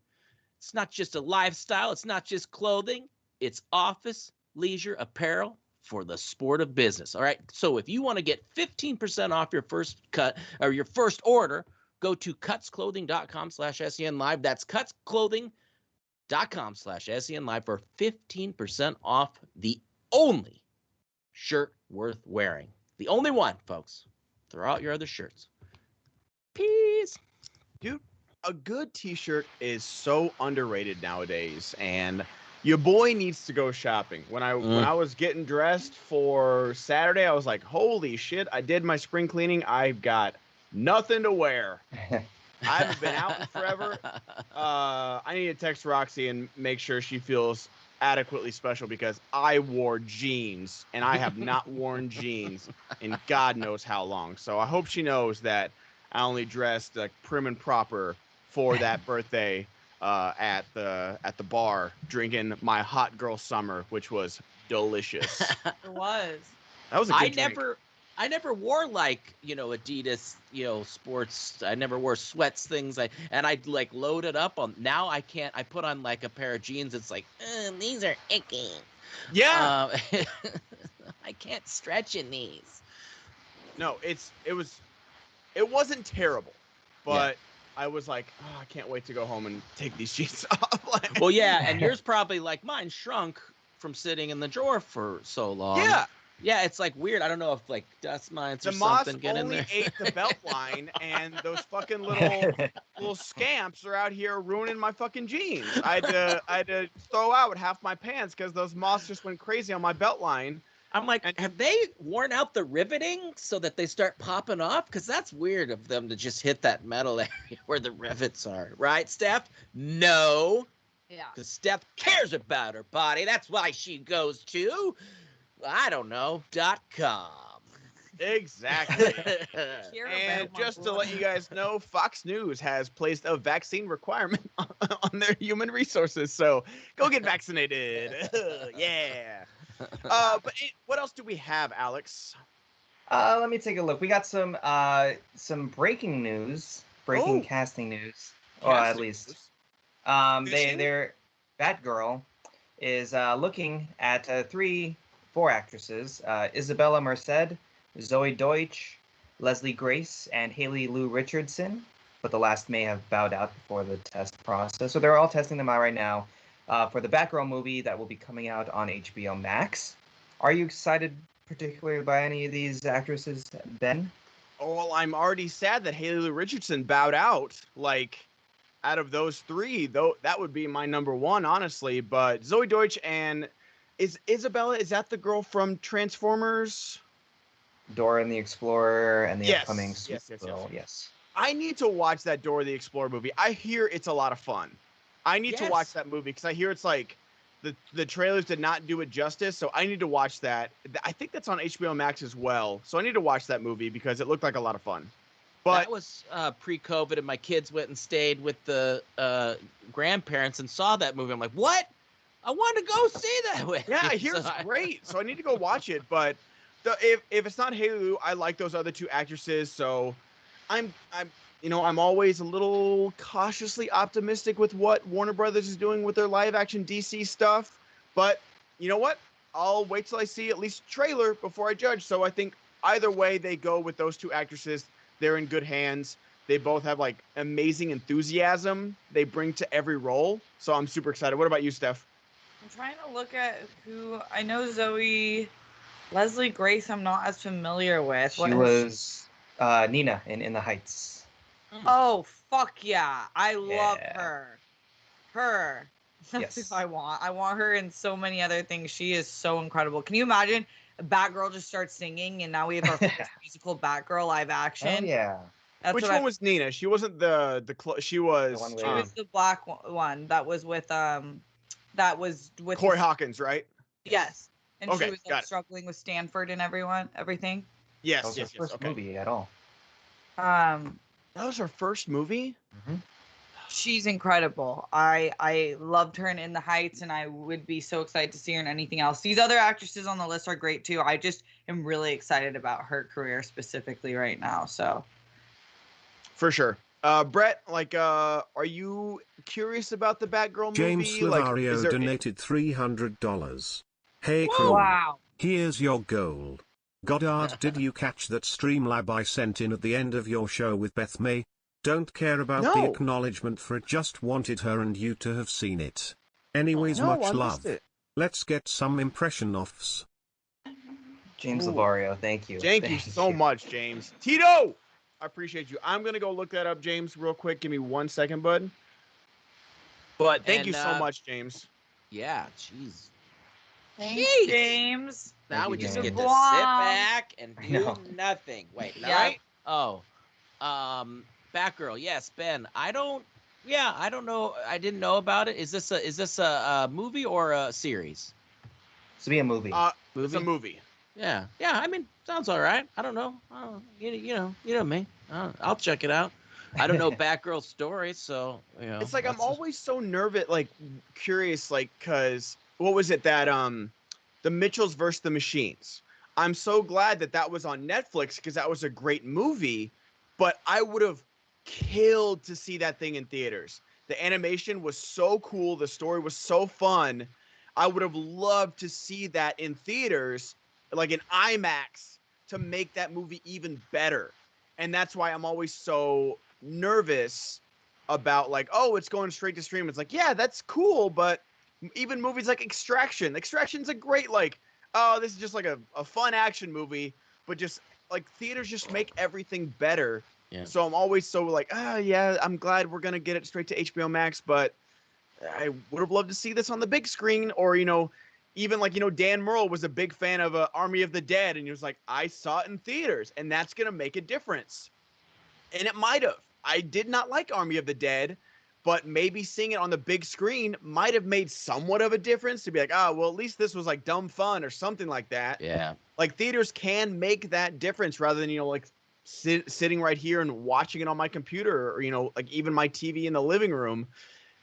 It's not just a lifestyle. It's not just clothing. It's office, leisure, apparel for the sport of business. All right. So if you want to get 15% off your first cut or your first order, go to cutsclothing.com/SENlive. That's cutsclothing.com/SENlive for 15% off the only shirt worth wearing. The only one, folks. Throw out your other shirts. Peace. Dude, a good T-shirt is so underrated nowadays, and your boy needs to go shopping. When I was getting dressed for Saturday, I was like, "Holy shit! I did my spring cleaning. I've got nothing to wear. I haven't been out in forever. I need to text Roxy and make sure she feels adequately special because I wore jeans, and I have not worn jeans in God knows how long. So I hope she knows that I only dressed like prim and proper for that birthday at the bar, drinking my hot girl summer, which was delicious. It was. That was a good drink. I never wore like, Adidas, sports. I never wore sweats things. I'd like load it up on. Now I can't. I put on like a pair of jeans. It's like, these are icky. Yeah. I can't stretch in these. No, it wasn't terrible, but I was like, I can't wait to go home and take these jeans off. Well, yeah, and yours probably like mine shrunk from sitting in the drawer for so long. Yeah. Yeah, it's like weird. I don't know if like dust mites or The moss something get in only there. ate the belt line, and those fucking little scamps are out here ruining my fucking jeans. I had to throw out half my pants because those moths just went crazy on my belt line. I'm like, have they worn out the riveting so that they start popping off? Because that's weird of them to just hit that metal area where the rivets are. Right, Steph? No. Yeah. Because Steph cares about her body. That's why she goes to, I don't know, .com. Exactly. Care And about my just to let you guys know, Fox News has placed a vaccine requirement on their human resources. So go get vaccinated. Yeah. What else do we have, Alex? Let me take a look. We got some breaking news, casting news, or at least they're Batgirl is looking at 4 actresses: Isabella Merced, Zoe Deutsch, Leslie Grace, and Haley Lou Richardson. But the last may have bowed out before the test process, so they're all testing them out right now for the Batgirl movie that will be coming out on HBO Max. Are you excited particularly by any of these actresses, Ben? Oh, well, I'm already sad that Haley Lou Richardson bowed out. Like, out of those 3, though, that would be my number 1, honestly. But Zoe Deutsch and Is Isabella, is that the girl from Transformers? Dora and the Explorer and the Yes, upcoming yes. Supergirl. Yes. I need to watch that Dora the Explorer movie. I hear it's a lot of fun. I need to watch Yes. that movie because I hear it's like the trailers did not do it justice. So I need to watch that. I think that's on HBO Max as well. So I need to watch that movie because it looked like a lot of fun. But that was pre-COVID, and my kids went and stayed with the grandparents and saw that movie. I'm like, what? I want to go see that with yeah, I you. hear So it's great. So I need to go watch it. But if it's not Haley Lu, I like those other two actresses. So I'm always a little cautiously optimistic with what Warner Brothers is doing with their live action DC stuff. But you know what? I'll wait till I see at least a trailer before I judge. So I think either way they go with those two actresses, they're in good hands. They both have like amazing enthusiasm they bring to every role. So I'm super excited. What about you, Steph? I'm trying to look at who I know. Zoe, Leslie Grace. I'm not as familiar with. She was Nina in The Heights. Oh fuck yeah! I love Yeah. her. Her. That's Yes. who I want. I want her in so many other things. She is so incredible. Can you imagine a Batgirl just starts singing and now we have our first musical Batgirl live action? Oh yeah. That's Which what one was Nina? She wasn't she was one She was the black one that was with Corey Hawkins, right? Yes. And Okay, she was got like it. struggling with Stanford and everything. Yes, That was yes, her first okay. movie at all. That was her first movie? She's incredible. I loved her in The Heights, and I would be so excited to see her in anything else. These other actresses on the list are great too. I just am really excited about her career specifically right now. So For sure. Brett, are you curious about the Batgirl James movie? Slavario donated $300. Hey crew, wow. here's your goal. Goddard, did you catch that Streamlab I sent in at the end of your show with Beth May? Don't care about the No. acknowledgement for it, just wanted her and you to have seen it. Anyways, No, I much missed love. it. Let's get some impression-offs. James Ooh. Lavario, thank you. Thank you so much, James. Tito! I appreciate you. I'm going to go look that up, James, real quick. Give me 1 second, bud. But thank you so much, James. Yeah, jeez. Thanks, Jeez. James. Now Thank we you, just James. get to sit Wow. back and I do know. nothing. Wait, Yeah. right? Oh, Batgirl. Yes, Ben. I don't know. I didn't know about it. Is this a movie or a series? To be a movie. It's a movie. Yeah. I mean, sounds all right. I don't know. You know me. I'll check it out. I don't know Batgirl's story, so It's like I'm that's- always so nervous, curious, because what was it that the Mitchells versus the Machines? I'm so glad that was on Netflix because that was a great movie, but I would have killed to see that thing in theaters. The animation was so cool, the story was so fun. I would have loved to see that in theaters, like in IMAX, to make that movie even better. And that's why I'm always so nervous about it's going straight to stream. It's like, yeah, that's cool, but even movies like Extraction's a great this is just like a fun action movie, but just theaters just make everything better. Yeah. So I'm always so yeah, I'm glad we're gonna get it straight to HBO Max, but I would have loved to see this on the big screen, or even Dan Murrell was a big fan of Army of the Dead, and he was like, I saw it in theaters, and that's gonna make a difference. And it might have. I did not like Army of the Dead, but maybe seeing it on the big screen might have made somewhat of a difference to be like, well, at least this was dumb fun or something like that. Yeah. Theaters can make that difference rather than, sitting right here and watching it on my computer or, even my TV in the living room.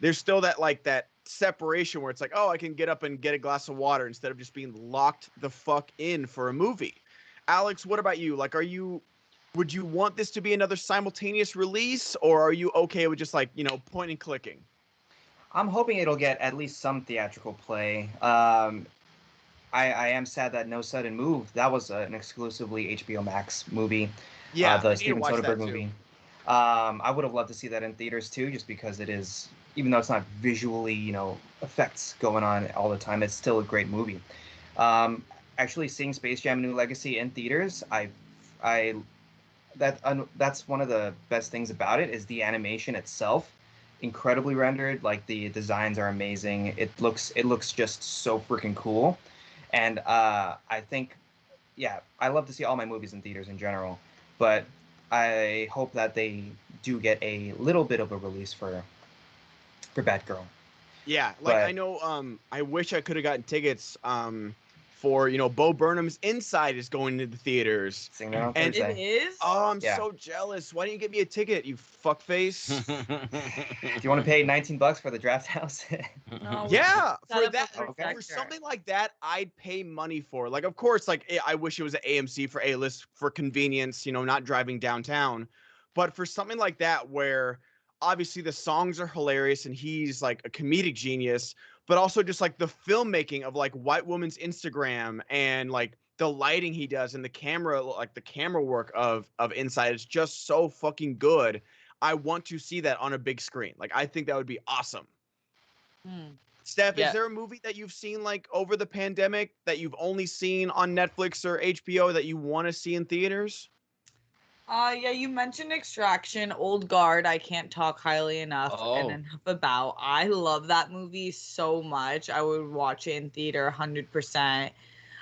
There's still that separation where it's like, I can get up and get a glass of water instead of just being locked the fuck in for a movie. Alex, what about you? Would you want this to be another simultaneous release, or are you okay with just point and clicking? I'm hoping it'll get at least some theatrical play. I am sad that No Sudden Move, that was an exclusively HBO Max movie. Yeah, the Steven Soderbergh movie. I would have loved to see that in theaters too, just because it is, even though it's not visually, effects going on all the time, it's still a great movie. Actually, seeing Space Jam: New Legacy in theaters, that's one of the best things about it is the animation itself. incredibly rendered. Like the designs are amazing. It looks just so freaking cool. And I think, yeah, I love to see all my movies in theaters in general, but I hope that they do get a little bit of a release for Batgirl. Yeah, like But I know I wish I could have gotten tickets for, Bo Burnham's Inside is going to the theaters. seeing that on And It Thursday. is. Oh, I'm Yeah. so jealous. Why didn't you get me a ticket, you fuckface? Do you want to pay $19 for the draft house? No, Yeah, set for up a that, Okay. for something like that, I'd pay money for. Like, of course, like I wish it was at AMC for A-list for convenience, not driving downtown. But for something like that, where obviously the songs are hilarious and he's like a comedic genius, but also just like the filmmaking of like White Woman's Instagram and like the lighting he does and the camera, like the camera work of Inside is just so fucking good. I want to see that on a big screen. Like, I think that would be awesome. Steph, Yeah. is there a movie that you've seen like over the pandemic that you've only seen on Netflix or HBO that you want to see in theaters? Yeah, you mentioned Extraction, Old Guard. I can't talk highly enough Oh. and enough about. I love that movie so much. I would watch it in theater 100%.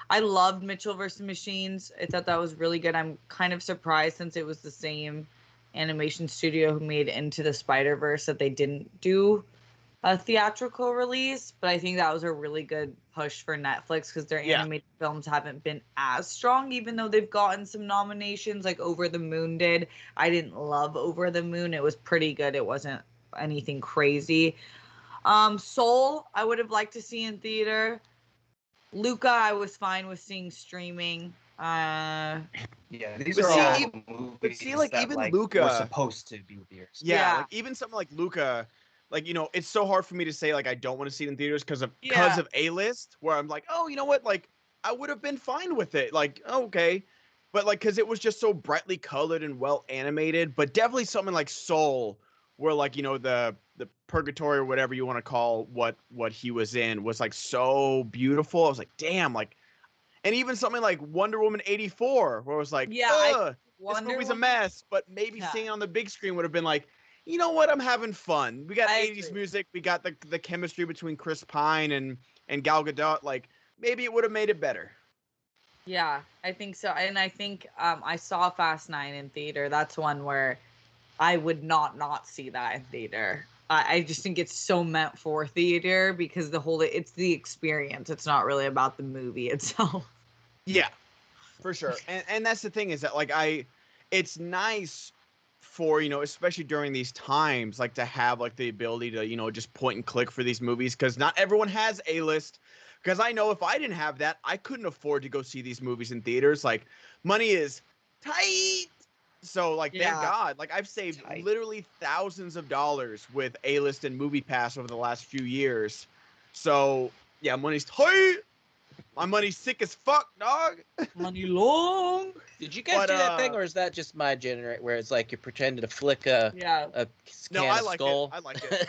I loved Mitchell vs. Machines. I thought that was really good. I'm kind of surprised since it was the same animation studio who made Into the Spider-Verse that they didn't do a theatrical release, but I think that was a really good push for Netflix because their Yeah. animated films haven't been as strong, even though they've gotten some nominations like Over the Moon did. I didn't love Over the Moon. It was pretty good. It wasn't anything crazy. Soul, I would have liked to see in theater. Luca, I was fine with seeing streaming. Yeah, these But are see, all movies but see, like, that even like Luca- were supposed to be theaters. Yeah, Yeah. like even something like Luca, like it's so hard for me to say like I don't want to see it in theaters because of Yeah. A-list, where I'm like, oh, you know what, like I would have been fine with it, like okay, but like because it was just so brightly colored and well animated. But definitely something like Soul, where like the purgatory or whatever you want to call what he was in was like so beautiful. I was like, damn, like, and even something like Wonder Woman 84, where it was like, Yeah, ugh, this Wonder movie's a Woman- mess, but maybe Yeah. seeing it on the big screen would have been like, you know what, I'm having fun. We got I 80s agree. music, we got the chemistry between Chris Pine and Gal Gadot. Like maybe it would have made it better. Yeah, I think so. And I think I saw Fast 9 in theater. That's one where I would not see that in theater. I just think it's so meant for theater because it's the experience. It's not really about the movie itself. Yeah, for sure. And that's the thing is that like it's nice for, especially during these times, like to have like the ability to, just point and click for these movies, because not everyone has A-list. Because I know if I didn't have that, I couldn't afford to go see these movies in theaters. Like money is tight. So like, thank Yeah. God, like I've saved Tight. literally thousands of dollars with A-list and Movie Pass over the last few years. So yeah, money's tight. My money's sick as fuck, dog. Money long. Did you guys But, do that thing, or is that just my generate where it's like you're pretending to flick a Yeah. No, can I of like skull? it. I like it.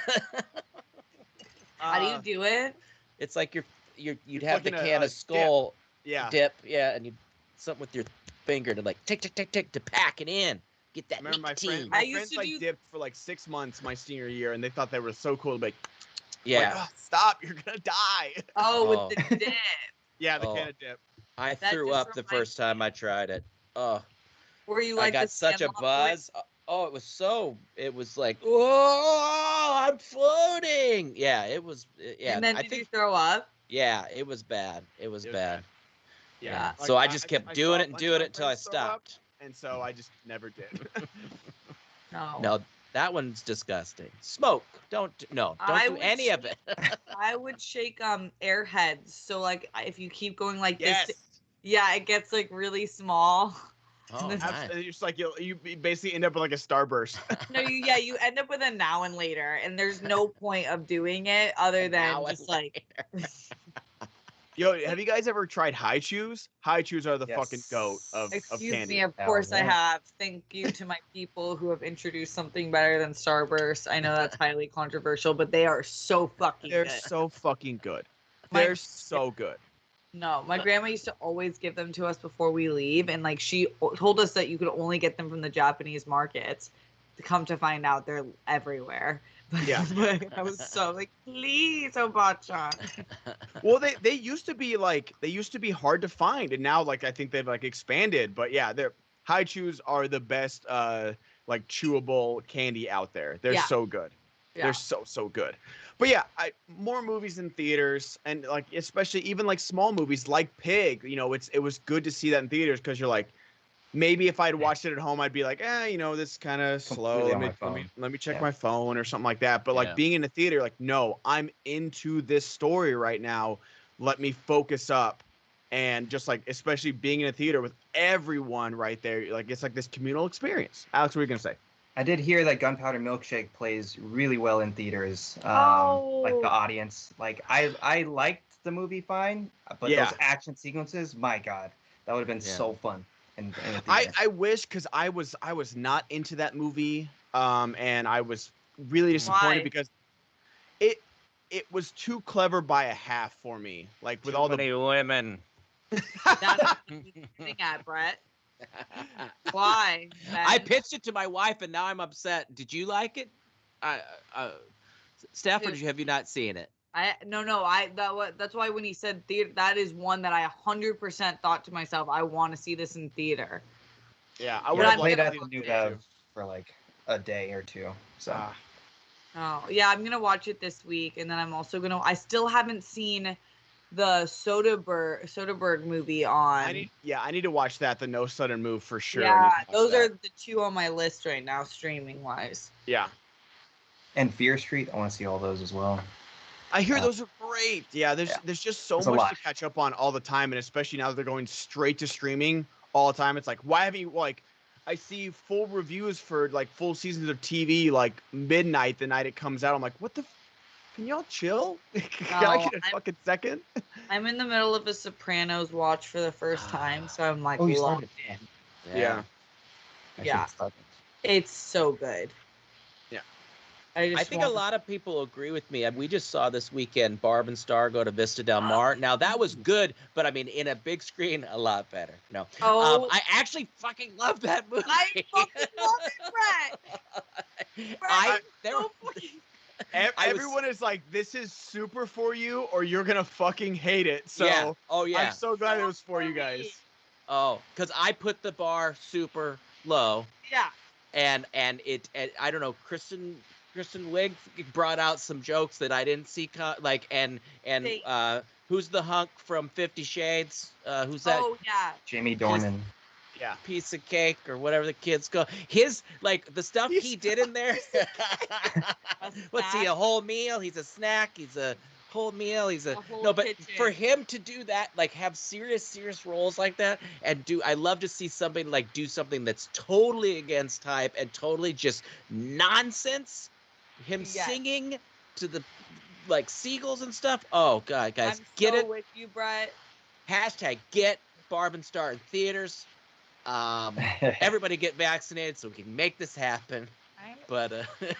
How do you do it? It's like you'd You're have the flicking a- can a of skull Yeah. dip, yeah, and you something with your finger to like tick to pack it in, get that I remember my nicotine. my I used friends to like do- dipped for like 6 months my senior year, and they thought they were so cool. Like, Yeah, "Oh, stop, you're gonna die. Oh, Oh. with the dip. Yeah, the Oh. can of dip. I That threw just up the reminds first time I tried it. Oh, Were you I like got the such a Sandlot boy? buzz. Oh, it was like, oh, I'm floating. Yeah, it was. Yeah, And then I did you think. throw up? Yeah, it was bad. It was bad. Yeah. So Like, I just I kept saw doing a it and bunch doing of my it until I friends throw up, stopped. and so I just never did. No. No, that one's disgusting. Smoke. Don't do I do would any of it. I would shake airheads. So like if you keep going like Yes. this, yeah, it gets like really small. Oh, then- nice. Absolutely. Just like you basically end up with like a starburst. No, you end up with a now and later, and there's no point of doing it other than Now and just like Yo, have you guys ever tried high chews? High chews are the Yes. fucking goat of excuse candy. me, of Oh, course I yeah. have. Thank you to my people who have introduced something better than Starburst. I know that's highly controversial, but they are so fucking They're good. so fucking good. My- They're so good. No, my grandma used to always give them to us before we leave, and like she told us that you could only get them from the Japanese markets. To come to find out, they're everywhere. Yeah. I was so like, please, Obacha. Well, they used to be hard to find, and now like I think they've like expanded. But yeah, they're high chews are the best like chewable candy out there. They're Yeah. so good. Yeah. They're so good. But yeah, more movies in theaters, and like especially even like small movies like Pig. You know, it was good to see that in theaters because you're like, maybe if I'd watched it at home, I'd be like, you know, this kind of slow. Completely on my Let me check Yeah. my phone or something like that. But Yeah. like being in the theater, like, no, I'm into this story right now. Let me focus up, and just like especially being in a theater with everyone right there, like it's like this communal experience. Alex, what are you gonna say? I did hear that Gunpowder Milkshake plays really well in theaters. Like Oh. the audience. Like I liked the movie fine, but Yeah. those action sequences, my God, that would have been Yeah. so fun. In a theater. I wish, because I was not into that movie, and I was really disappointed Why? because it was too clever by a half for me. Like with Too all many women. That's what I'm getting at, Brett. Why? I Ben? pitched it to my wife, and now I'm upset. Did you like it? Steph, or have you not seen it? That's why when he said theater, that is one that I 100% thought to myself, I want to see this in theater. Yeah, I Yeah, would I have played liked at to the see New it Bev too. for like a day or two. So Ah, Oh, yeah, I'm gonna watch it this week, and then I'm also gonna. I still haven't seen the Soderbergh movie on. I need to watch that. The No Sudden Move for sure. I need Yeah, to watch those that. are the two on my list right now, streaming wise. Yeah, and Fear Street, I want to see all those as well. I hear those are great. Yeah, there's just so There's a much lot. to catch up on all the time, and especially now that they're going straight to streaming all the time. It's like, why haven't you like? I see full reviews for like full seasons of TV like midnight the night it comes out. I'm like, what the? Can y'all chill? Can I No, get a fucking second? I'm in the middle of a Sopranos watch for the first time, so I'm like, Oh, you loving started. it. Yeah. I Yeah. should start. It's so good. Yeah. I think a lot of people agree with me. We just saw this weekend Barb and Star go to Vista Del Mar. Now that was good, but I mean, in a big screen, a lot better. No, Oh, I actually fucking love that movie. I fucking love it, Brett. there So fucking- Everyone is like, this is super for you, or you're gonna fucking hate it. So yeah. Oh yeah. I'm so glad it was for you funny. guys. Oh, because I put the bar super low, Yeah. and I don't know, Kristen Wiig brought out some jokes that I didn't see. Who's the hunk from 50 Shades? Who's that Oh yeah. Jamie Dornan. Yeah. piece of cake or whatever the kids go? His like the stuff he did in there. What's he? A snack? whole meal? He's a snack. He's a whole meal. He's a whole no. But kitchen. for him to do that, like have serious roles like that, and I love to see somebody like do something that's totally against type and totally just nonsense. Him Yes. singing to the like seagulls and stuff. Oh god, guys, I'm get so it. with you, Brett. Hashtag get Barb and Star in theaters. Everybody get vaccinated so we can make this happen. But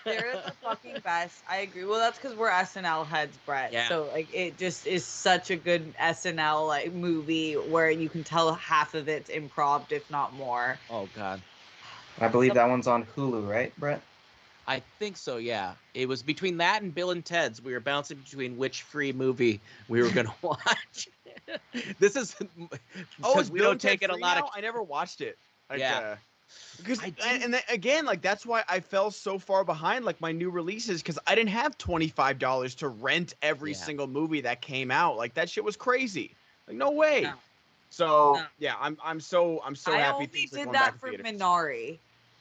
They're the fucking best. I agree. Well, that's because we're SNL heads, Brett. Yeah. So like, it just is such a good SNL like movie where you can tell half of it's improv, if not more. oh god, I believe that one's on Hulu, right, Brett? I think so. Yeah, it was between that and Bill and Ted's. We were bouncing between which free movie we were gonna watch. This is because we Bill don't and Ted take it a free lot now? of. I never watched it. Like, Yeah. because I and then, again, like that's why I fell so far behind like my new releases because I didn't have $25 to rent every Yeah. single movie that came out. Like that shit was crazy. Like no way. No. So No. yeah, I'm so I happy only things are did going that back for to theaters. Minari.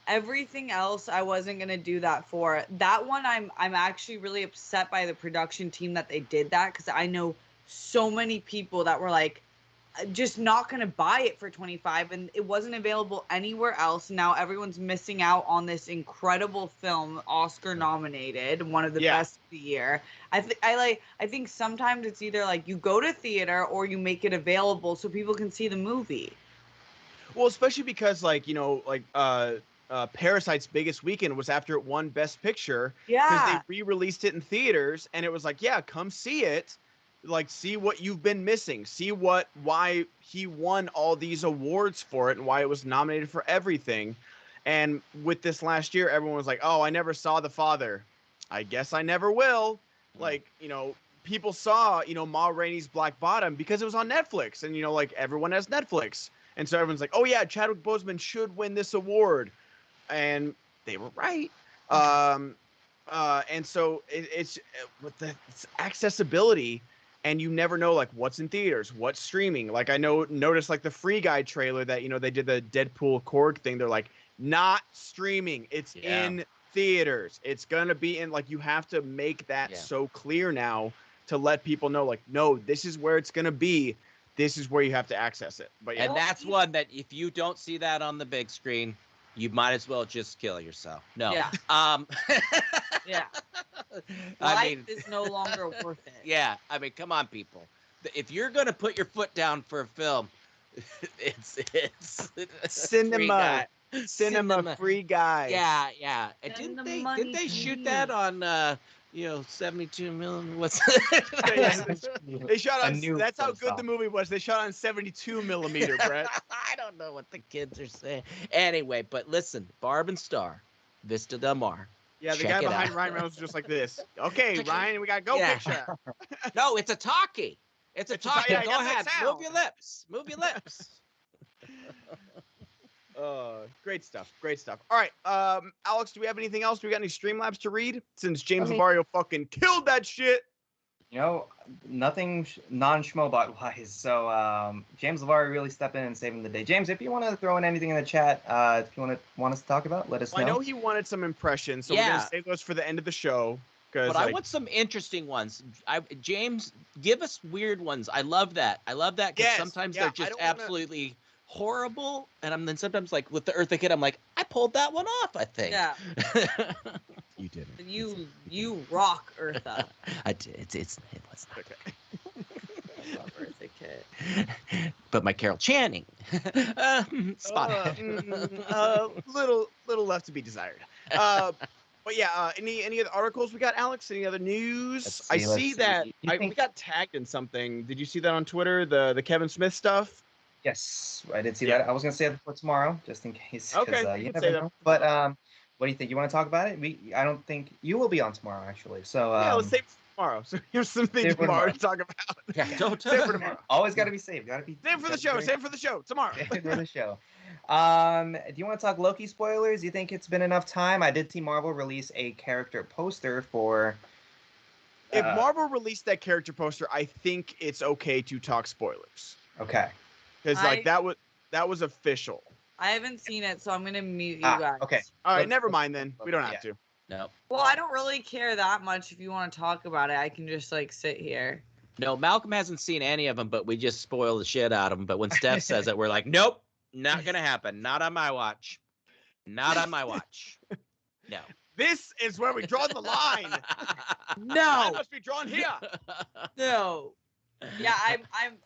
Everything else, I wasn't gonna do that for. That one, I'm actually really upset by the production team that they did that because I know so many people that were like, just not gonna buy it for 25, and it wasn't available anywhere else. Now everyone's missing out on this incredible film, Oscar nominated, one of the Yeah. best of the year. I think sometimes it's either like you go to theater or you make it available so people can see the movie. Well, especially because like Parasite's biggest weekend was after it won Best Picture because Yeah. they re-released it in theaters, and it was like, yeah, come see it, like see what you've been missing, see why he won all these awards for it, and why it was nominated for everything. And with this last year, everyone was like, oh, I never saw The Father. I guess I never will. Like, you know, people saw, you know, Ma Rainey's Black Bottom because it was on Netflix, and you know, like everyone has Netflix, and so everyone's like, oh yeah, Chadwick Boseman should win this award, and they were right. And so it's with the accessibility, and you never know like what's in theaters, what's streaming. Like I noticed like the Free Guy trailer that, you know, they did the Deadpool Korg thing. They're like, not streaming, it's in theaters. It's gonna be in, like, you have to make that so clear now to let people know, like, no, this is where it's gonna be. This is where you have to access it. But and that's one that if you don't see that on the big screen, you might as well just kill yourself. No. Yeah. Yeah. Life is no longer worth it. Yeah. I mean, come on, people. If you're gonna put your foot down for a film, it's cinema. Cinema Free Guy. Yeah. And didn't they shoot that on 72 millimeter? What's they shot on. That's how good the movie was. They shot on 72 millimeter, Brett. I don't know what the kids are saying. Anyway, but listen, Barb and Star, Vista Del Mar. Yeah, the guy behind Ryan Reynolds was just like this. Okay, Ryan, we got go picture. No, it's a talkie. It's a talkie. Yeah, go ahead. Move your lips. Move your lips. Great stuff. All right, Alex, do we have anything else? Do we got any Streamlabs to read? Since James Lavario fucking killed that shit. You know, nothing non-Schmoebot wise. So James Lavario really stepped in and saving the day. James, if you want to throw in anything in the chat, if you want us to talk about, let us know. I know he wanted some impressions, so we're gonna save those for the end of the show. But I want some interesting ones. James, give us weird ones. I love that. Because sometimes they're just absolutely horrible, and then sometimes like with the Eartha Kitt, I'm like, I pulled that one off, I think. Yeah. You didn't. You rock Eartha. I did. It was not okay. I love Eartha Kitt. But my Carol Channing. Spot. Little left to be desired. But yeah, any other articles we got, Alex? Any other news? I see that we got tagged in something. Did you see that on Twitter? The Kevin Smith stuff. Yes, I did see that. I was gonna say it for tomorrow, just in case. Okay. You never know. But what do you think? You want to talk about it? I don't think you will be on tomorrow, actually. So yeah, let's save it for tomorrow. So here's something tomorrow to talk about. Yeah, don't save it for tomorrow. Always got to be saved. Got to be. Save it for the show. Save it for the show tomorrow. Save it for the show. Do you want to talk Loki spoilers? You think it's been enough time? I did see Marvel release a character poster for. If Marvel released that character poster, I think it's okay to talk spoilers. Okay. Because like that was official. I haven't seen it, so I'm gonna mute you guys. Okay. All right, never mind then. We don't have to. No. Well, I don't really care that much. If you want to talk about it, I can just like sit here. No, Malcolm hasn't seen any of them, but we just spoil the shit out of them. But when Steph says it, we're like, nope, not gonna happen. Not on my watch. Not on my watch. No. This is where we draw the line. No. It must be drawn here. No. Yeah,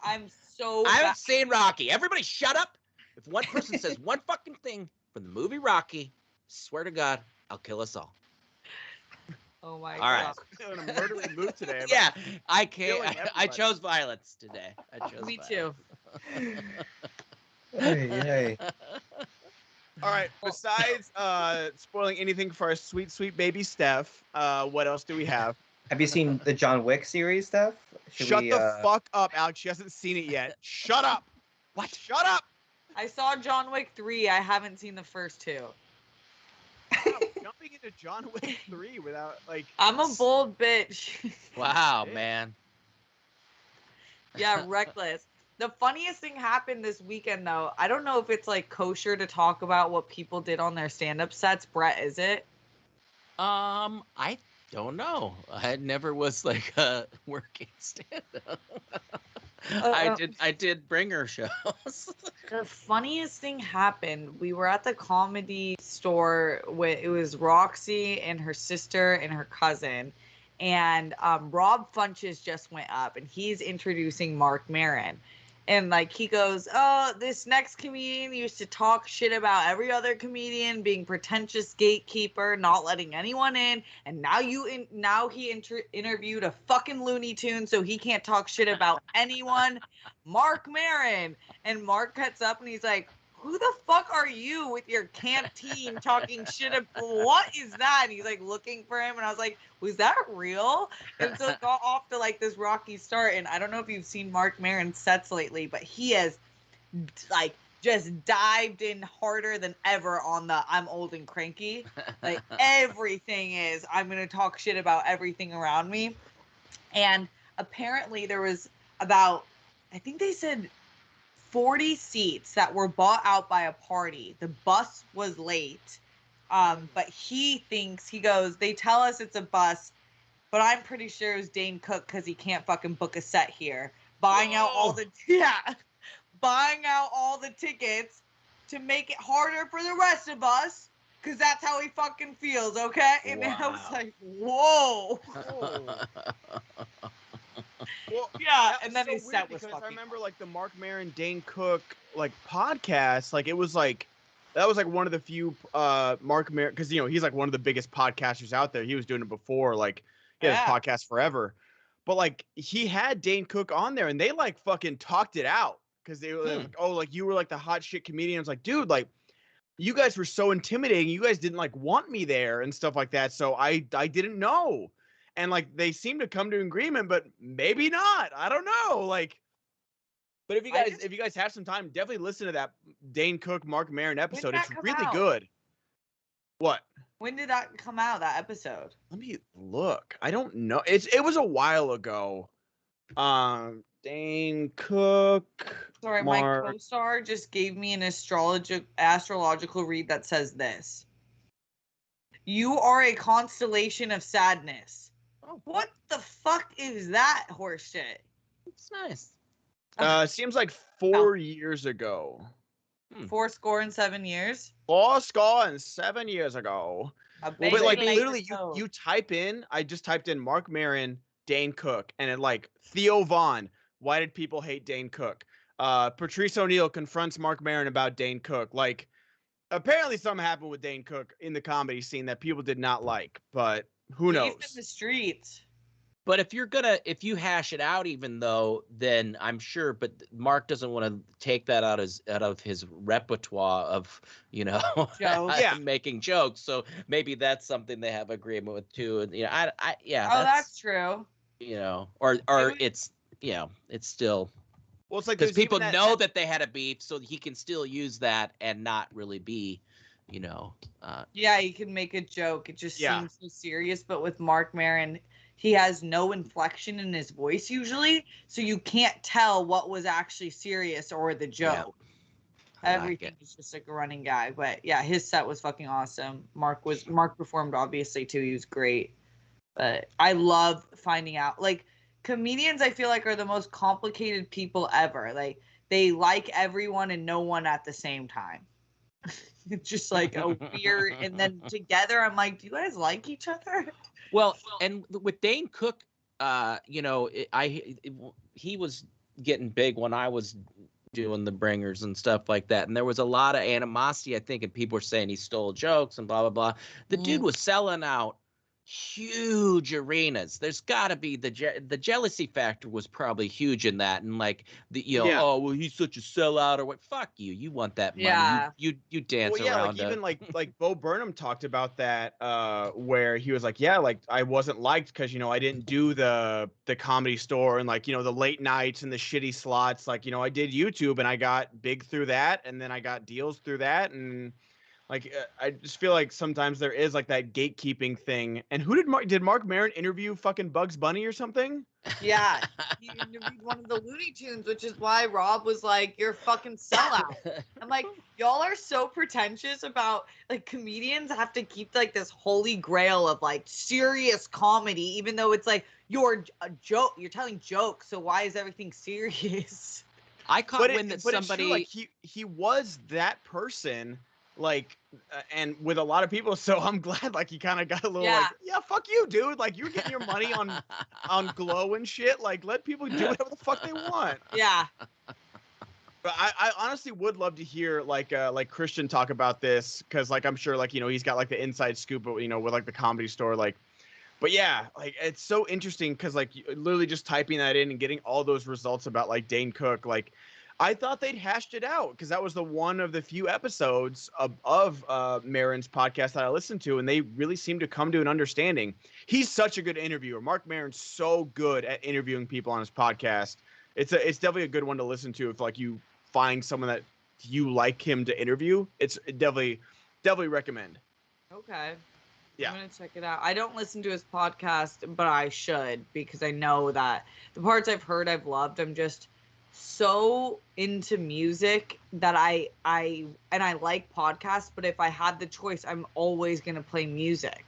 I'm so. I haven't seen Rocky. Everybody, shut up. If one person says one fucking thing from the movie Rocky, swear to God, I'll kill us all. Oh my all God. All right. In a murderous mood today. Yeah, I can't. I chose violence today. Me too. Hey. All right. Besides spoiling anything for our sweet, sweet baby Steph, what else do we have? Have you seen the John Wick series, Steph? Shut the fuck up, Alex. She hasn't seen it yet. Shut up. What? Shut up. I saw John Wick 3. I haven't seen the first two. Wow, jumping into John Wick 3 without like. I'm a bold bitch. Wow, man. Yeah, reckless. The funniest thing happened this weekend, though. I don't know if it's like kosher to talk about what people did on their stand-up sets. Brett, is it? I don't know. I never was like a working stand-up. I did bringer shows. The funniest thing happened. We were at the Comedy Store with it was Roxy and her sister and her cousin, and Rob Funches just went up and he's introducing Mark Maron. And like he goes, oh, this next comedian used to talk shit about every other comedian, being pretentious gatekeeper, not letting anyone in, and now he interviewed a fucking Looney Tune, so he can't talk shit about anyone. Mark Maron. And Mark cuts up and he's like, who the fuck are you with your canteen talking shit? What is that? And he's like looking for him. And I was like, was that real? And so it got off to like this rocky start. And I don't know if you've seen Mark Maron's sets lately, but he has like just dived in harder than ever on the I'm old and cranky. Like everything is, I'm going to talk shit about everything around me. And apparently there was about, I think they said 40 seats that were bought out by a party. The bus was late. But he goes, they tell us it's a bus, but I'm pretty sure it was Dane Cook because he can't fucking book a set here. Buying out all the tickets to make it harder for the rest of us because that's how he fucking feels, okay? And I was like, whoa. Well, yeah, and then so his set was because fucking I remember like the Mark Maron, Dane Cook like podcast, like it was like that was like one of the few Mark Maron, because you know he's like one of the biggest podcasters out there. He was doing it before, like he had his podcast forever, but like he had Dane Cook on there, and they like fucking talked it out because they were like, oh, like you were like the hot shit comedian. I was like, dude, like you guys were so intimidating. You guys didn't like want me there and stuff like that, so I didn't know. And like they seem to come to an agreement, but maybe not. I don't know. Like, but if you guys have some time, definitely listen to that Dane Cook, Mark Maron episode. It's really good. What? When did that come out? That episode? Let me look. I don't know. It was a while ago. Dane Cook. Sorry, my co-star just gave me an astrological read that says this: you are a constellation of sadness. What the fuck is that horse shit? It's nice. Seems like 4 years ago. 7 years? 7 years ago. But like literally you type in, I just typed in Mark Maron, Dane Cook, and it like Theo Vaughn. Why did people hate Dane Cook? Patrice O'Neal confronts Mark Maron about Dane Cook. Like apparently something happened with Dane Cook in the comedy scene that people did not like, but who knows? He's in the streets. But if you hash it out, even though, then I'm sure. But Mark doesn't want to take that out of his repertoire of, making jokes. So maybe that's something they have agreement with too. And that's true. Or it's it's still. Well, it's like because people know that they had a beef, so he can still use that and not really be. Yeah, you can make a joke. It just seems so serious. But with Mark Maron, he has no inflection in his voice usually, so you can't tell what was actually serious or the joke. Yeah. Everything is just like a running gag. But yeah, his set was fucking awesome. Mark performed obviously too. He was great. But I love finding out, like, comedians I feel like are the most complicated people ever. Like they like everyone and no one at the same time. It's just like a weird, and then together I'm like, do you guys like each other? Well, and with Dane Cook, he was getting big when I was doing the bringers and stuff like that, and there was a lot of animosity, I think, and people were saying he stole jokes and blah blah blah. The dude was selling out huge arenas. There's got to be the jealousy factor was probably huge in that, and like oh well, he's such a sellout or what? Fuck you. You want that money? Yeah. You dance around. Like, even like Bo Burnham talked about that, where he was like, yeah, like I wasn't liked because I didn't do the Comedy Store and like the late nights and the shitty slots. Like I did YouTube and I got big through that, and then I got deals through that, and like I just feel like sometimes there is like that gatekeeping thing. And who did Mark Maron interview? Fucking Bugs Bunny or something? Yeah, he interviewed one of the Looney Tunes, which is why Rob was like, "You're a fucking sellout." I'm like, y'all are so pretentious about like comedians have to keep like this holy grail of like serious comedy, even though it's like you're a joke, you're telling jokes. So why is everything serious? I caught wind that somebody it's true, like he was that person. Like, and with a lot of people, so I'm glad like he kind of got a little like, yeah, fuck you, dude. Like you're getting your money on Glow and shit. Like let people do whatever the fuck they want. Yeah. But I honestly would love to hear like Kristian talk about this, because like I'm sure like he's got like the inside scoop, with like the Comedy Store, like. But yeah, like it's so interesting because like literally just typing that in and getting all those results about like Dane Cook, like. I thought they'd hashed it out because that was the one of the few episodes of Maron's podcast that I listened to, and they really seemed to come to an understanding. He's such a good interviewer. Mark Maron's so good at interviewing people on his podcast. It's definitely a good one to listen to if like you find someone that you like him to interview. It's definitely recommend. Okay. Yeah. I'm gonna check it out. I don't listen to his podcast, but I should because I know that the parts I've heard I've loved. I'm just so into music that I like podcasts, but if I had the choice, I'm always gonna play music.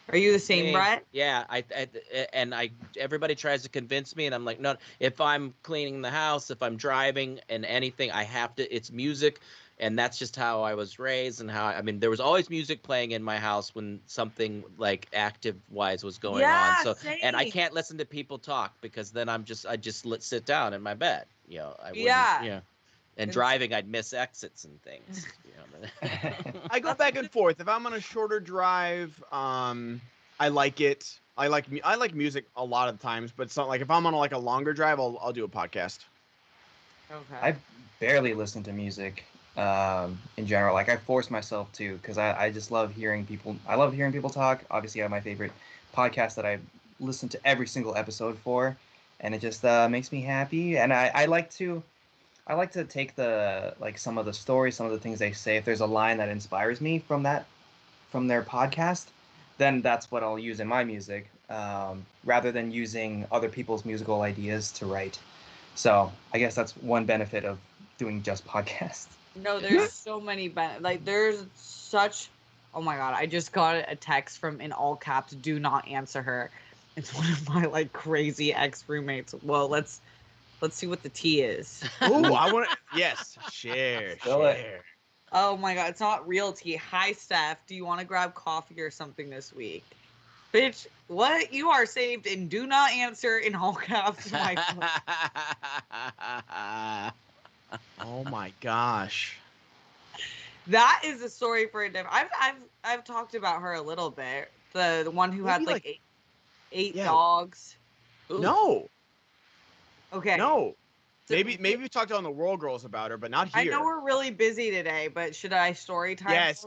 Are you the same, Brett? Yeah, everybody tries to convince me, and I'm like, no. If I'm cleaning the house, if I'm driving, and anything, I have to. It's music, and that's just how I was raised, and I mean, there was always music playing in my house when something like active-wise was going on. So, same. and I can't listen to people talk because then I just sit down in my bed. You know, And driving, I'd miss exits and things. You know. I go back and forth. If I'm on a shorter drive, I like it. I like music a lot of times, but it's not like if I'm on a longer drive, I'll do a podcast. Okay. I barely listen to music in general. Like I force myself to because I just love hearing people. I love hearing people talk. Obviously, I have my favorite podcast that I listen to every single episode for, and it just makes me happy. And I like to take some of the stories, some of the things they say. If there's a line that inspires me from their podcast, then that's what I'll use in my music, rather than using other people's musical ideas to write. So I guess that's one benefit of doing just podcasts. No, there's so many there's such. Oh my god! I just got a text from in all caps. Do not answer her. It's one of my crazy ex roommates. Well, let's see what the tea is. Ooh, I want to. Yes, share. Oh my god, it's not real tea. Hi, Steph. Do you want to grab coffee or something this week? Bitch, what? You are saved and do not answer in all caps. My Oh my gosh. That is a story for a different. I've talked about her a little bit. The one who had eight dogs. Ooh. No. Okay. No. Maybe we talked on the World Girls about her, but not here. I know we're really busy today, but should I story time? Yes,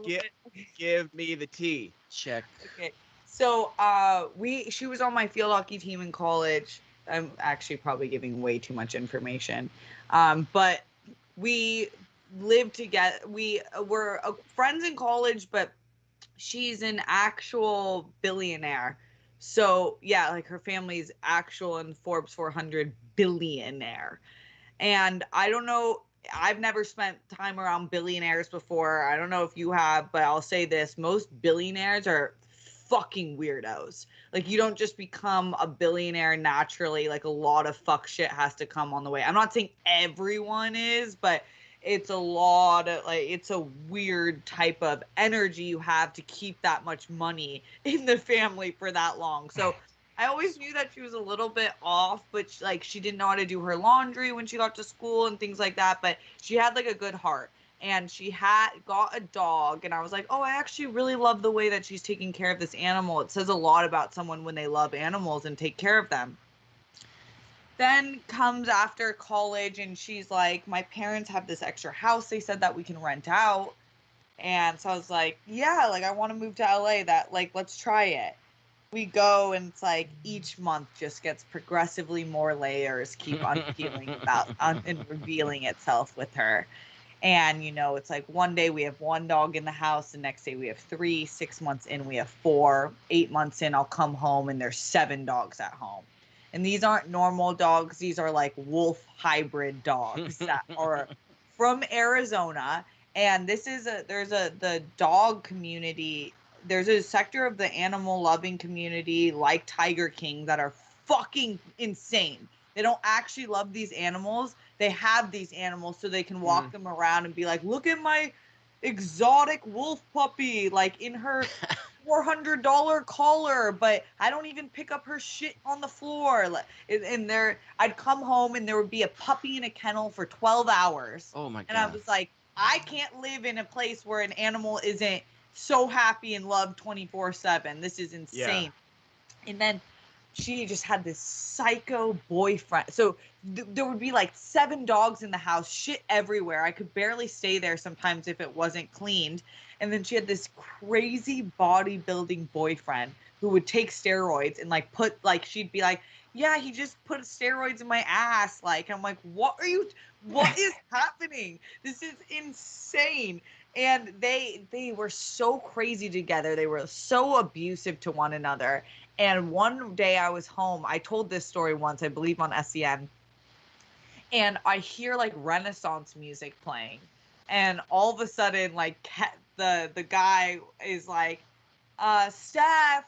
give me the tea. Check. Okay. So she was on my field hockey team in college. I'm actually probably giving way too much information. But we lived together. We were friends in college, but she's an actual billionaire. So yeah, her family's actual and Forbes 400 billionaire. And I don't know, I've never spent time around billionaires before. I don't know if you have, but I'll say this. Most billionaires are fucking weirdos. You don't just become a billionaire naturally. A lot of fuck shit has to come on the way. I'm not saying everyone is, but it's a lot of it's a weird type of energy you have to keep that much money in the family for that long. So I always knew that she was a little bit off, but she didn't know how to do her laundry when she got to school and things like that. But she had a good heart, and she got a dog. And I was like, oh, I actually really love the way that she's taking care of this animal. It says a lot about someone when they love animals and take care of them. Then comes after college, and she's like, my parents have this extra house they said that we can rent out. And so I was like, yeah, I want to move to LA. That let's try it. We go, and it's each month just gets progressively more layers keep unpeeling and revealing itself with her. And it's one day we have one dog in the house, the next day we have 3, 6 months in we have 4, 8 months in I'll come home and there's 7 dogs at home. And these aren't normal dogs, these are wolf hybrid dogs that are from Arizona. And this is the dog community. There's a sector of the animal loving community like Tiger King that are fucking insane. They don't actually love these animals. They have these animals so they can walk them around and be like, look at my exotic wolf puppy, in her $400 collar, but I don't even pick up her shit on the floor. And I'd come home and there would be a puppy in a kennel for 12 hours. Oh my God. And I was like, I can't live in a place where an animal isn't so happy and loved 24/7. This is insane. Yeah. And then she just had this psycho boyfriend. So there would be like 7 dogs in the house, shit everywhere. I could barely stay there sometimes if it wasn't cleaned. And then she had this crazy bodybuilding boyfriend who would take steroids and like put like, she'd be like, yeah, he just put steroids in my ass. Like, I'm like, what is happening? This is insane. And they were so crazy together. They were so abusive to one another. And one day I was home. I told this story once, I believe on SEN. And I hear like Renaissance music playing. And all of a sudden, like the guy is like, Steph,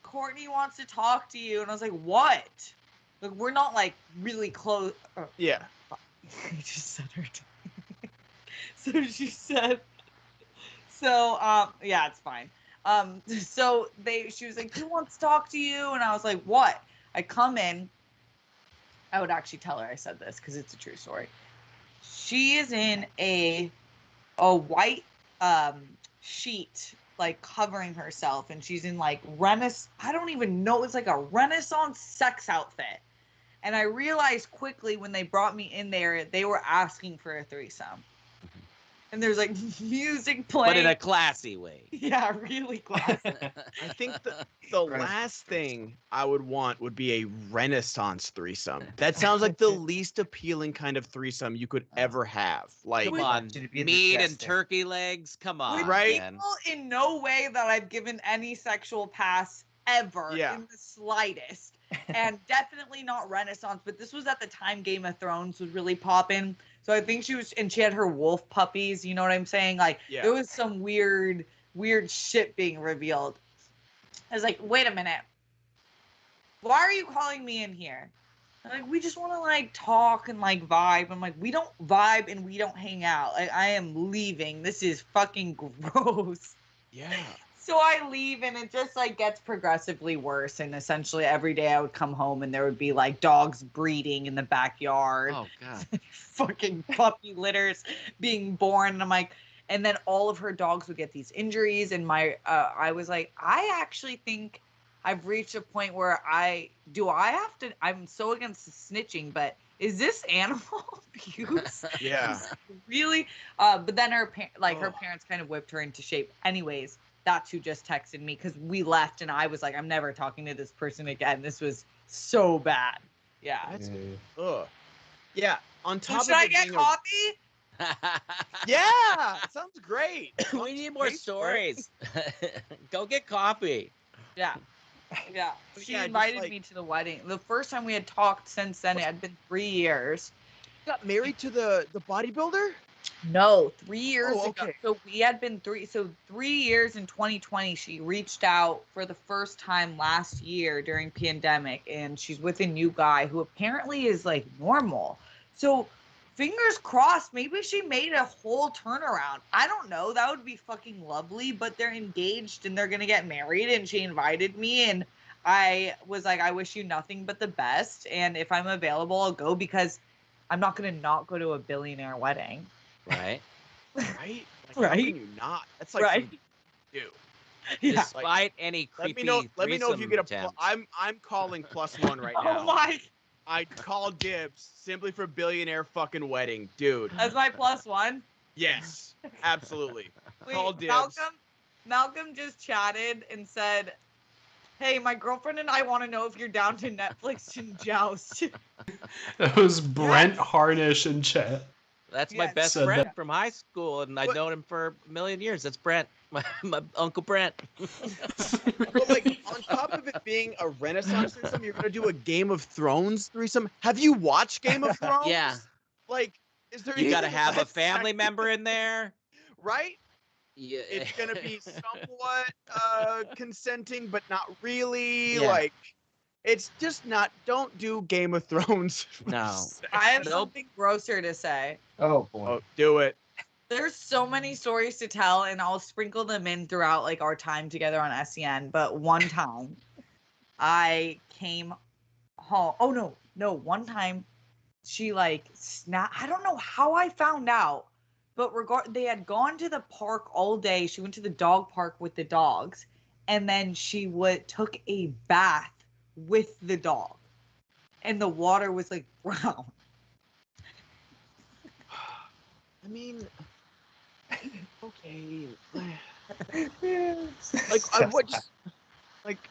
Courtney wants to talk to you. And I was like, what? Like, we're not like really close. Yeah. I just said her name. So she said, yeah, it's fine. So she was like, who wants to talk to you? And I was like, what? I come in. I would actually tell her I said this because it's a true story. She is in a white sheet, like covering herself, and she's in like I don't even know, it's like a Renaissance sex outfit. And I realized quickly when they brought me in there, they were asking for a threesome. And there's like music playing. But in a classy way. Yeah, really classy. I think the last thing I would want would be a Renaissance threesome. That sounds like the least appealing kind of threesome you could ever have. Like, Come on, meat and turkey legs. Come on, right? Man. In no way that I've given any sexual pass ever in the slightest. And definitely not Renaissance, but this was at the time Game of Thrones was really popping. So I think she had her wolf puppies, you know what I'm saying? Like, there was some weird shit being revealed. I was like, wait a minute. Why are you calling me in here? I'm like, we just want to like talk and like vibe. I'm like, we don't vibe and we don't hang out. I am leaving. This is fucking gross. Yeah. So I leave and it just like gets progressively worse. And essentially every day I would come home and there would be like dogs breeding in the backyard. Oh God. Fucking puppy litters being born. And I'm like, and then all of her dogs would get these injuries. And I was like, I actually think I've reached a point where I'm so against snitching, but is this animal abuse? Yeah. Really? But then her parents kind of whipped her into shape. Anyways, that's who just texted me because we left and I was like, I'm never talking to this person again. This was so bad. Yeah. That's yeah. On top should I get coffee? Yeah, sounds great. We need more stories. Go get coffee. Yeah. Yeah. She invited me to the wedding. The first time we had talked since then, it had been 3 years. You got married to the bodybuilder? No, 3 years ago. Okay. So we had been 3 years in 2020. She reached out for the first time last year during pandemic, and she's with a new guy who apparently is like normal. So fingers crossed, maybe she made a whole turnaround. I don't know. That would be fucking lovely, but they're engaged and they're going to get married, and she invited me, and I was like, I wish you nothing but the best, and if I'm available, I'll go because I'm not going to not go to a billionaire wedding. Right. Right? Like, Right. How can you not? That's like Right. something you do. Yeah. Despite any creepy Let me know if you get a. attempt. I'm calling +1 right now. Oh my. I'd call dibs simply for billionaire fucking wedding, dude. That's my +1. Yes, absolutely. Wait, Call dibs. Malcolm just chatted and said, hey, my girlfriend and I want to know if you're down to Netflix and Joust. That was Brent Harnish in chat. That's my Yes. best Said friend that. from high school, and I've known him for a million years. That's Brent, my Uncle Brent. But like on top of it being a Renaissance threesome, you're gonna do a Game of Thrones threesome. Have you watched Game of Thrones? Yeah. Like, is there? You got to anything have a less family sexy? member in there. right? Yeah. It's gonna be somewhat consenting, but not really. Yeah. Like, it's just not. Don't do Game of Thrones. No. I have Nope. something grosser to say. Oh boy. Oh, do it. There's so many stories to tell, and I'll sprinkle them in throughout like our time together on SEN. But one time, I came home. Oh no! One time, she like I don't know how I found out, but they had gone to the park all day. She went to the dog park with the dogs, and then she took a bath with the dog, and the water was like brown. I mean, okay.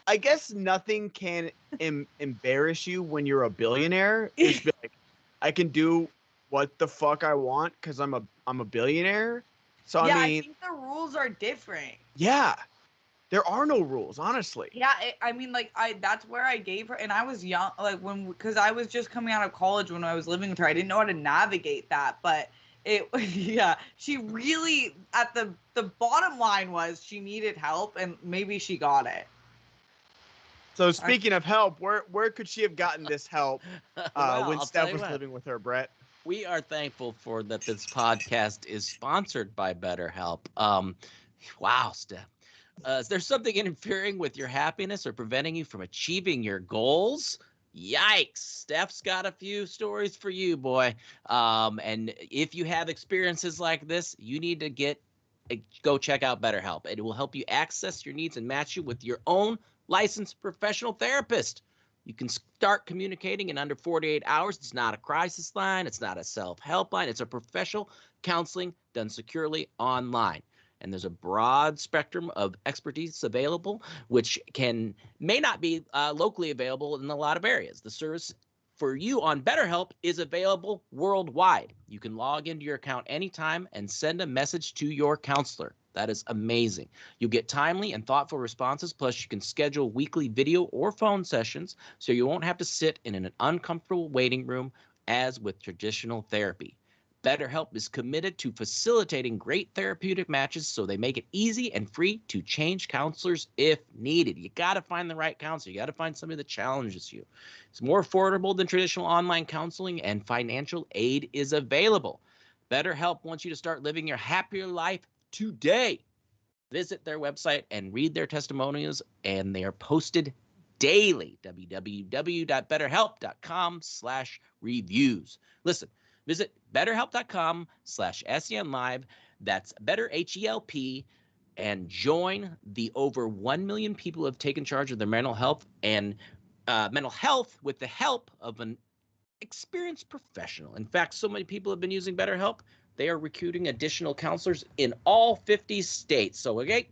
I guess nothing can embarrass you when you're a billionaire. Just be like, I can do what the fuck I want because I'm a billionaire. So Yeah, I mean, I think the rules are different. yeah, there are no rules, honestly. Yeah, I mean, like, that's where I gave her, and I was young, like, because I was just coming out of college when I was living with her. I didn't know how to navigate that, but yeah, she really, at the bottom line was she needed help, and maybe she got it. So speaking of help, where could she have gotten this help when I'll Steph tell you was what. living with her, Brett? We are thankful for that this podcast is sponsored by BetterHelp. Wow, Steph. Is there something interfering with your happiness or preventing you from achieving your goals? Yikes. Steph's got a few stories for you, boy. And if you have experiences like this, you need to go check out BetterHelp. It will help you access your needs and match you with your own licensed professional therapist. You can start communicating in under 48 hours. It's not a crisis line. It's not a self-help line. It's a professional counseling done securely online. And there's a broad spectrum of expertise available, which may not be locally available in a lot of areas. The service for you on BetterHelp is available worldwide. You can log into your account anytime and send a message to your counselor. That is amazing. You'll get timely and thoughtful responses. Plus, you can schedule weekly video or phone sessions so you won't have to sit in an uncomfortable waiting room as with traditional therapy. BetterHelp is committed to facilitating great therapeutic matches, so they make it easy and free to change counselors if needed. You got to find the right counselor. You got to find somebody that challenges you. It's more affordable than traditional online counseling, and financial aid is available. BetterHelp wants you to start living your happier life today. Visit their website and read their testimonials, and they are posted daily. www.betterhelp.com/reviews. Listen, visit betterhelp.com/SENlive. That's BetterHelp, and join the over 1 million people who have taken charge of their mental health with the help of an experienced professional. In fact, so many people have been using BetterHelp, they are recruiting additional counselors in all 50 states. So, okay,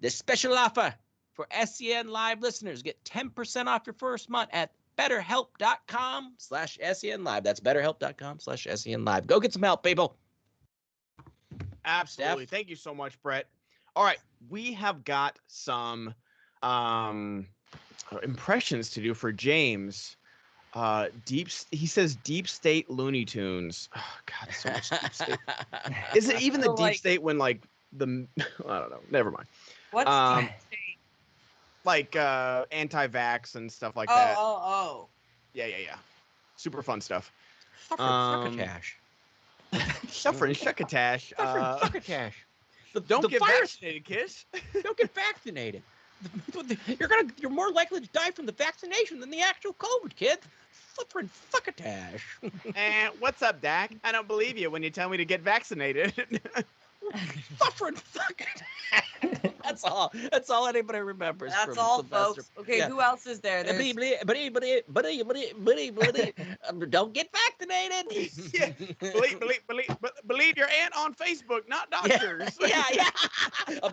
this special offer for SEN Live listeners, get 10% off your first month at betterhelp.com/SENlive. That's betterhelp.com/SENlive. Go get some help, people. Absolutely. Steph? Thank you so much, Brett. All right, we have got some impressions to do for James. He says Deep State Looney Tunes. Oh, God, so much Deep State. Is it even the So, Deep State when I don't know. Never mind. What's Deep State? Like anti-vax and stuff like that. Oh. Yeah. Super fun stuff. Succotash. Suffering succotash. Succotash. Don't get vaccinated, kids. Don't get vaccinated. You're more likely to die from the vaccination than the actual COVID, kid. Suffering succotash. And what's up, Dak? I don't believe you when you tell me to get vaccinated. Suffering succotash. That's all anybody remembers. That's from all, Sylvester. folks. Okay, Yeah. who else is there? There's... Don't get vaccinated. Yeah. Believe your aunt on Facebook, not doctors. Yeah. I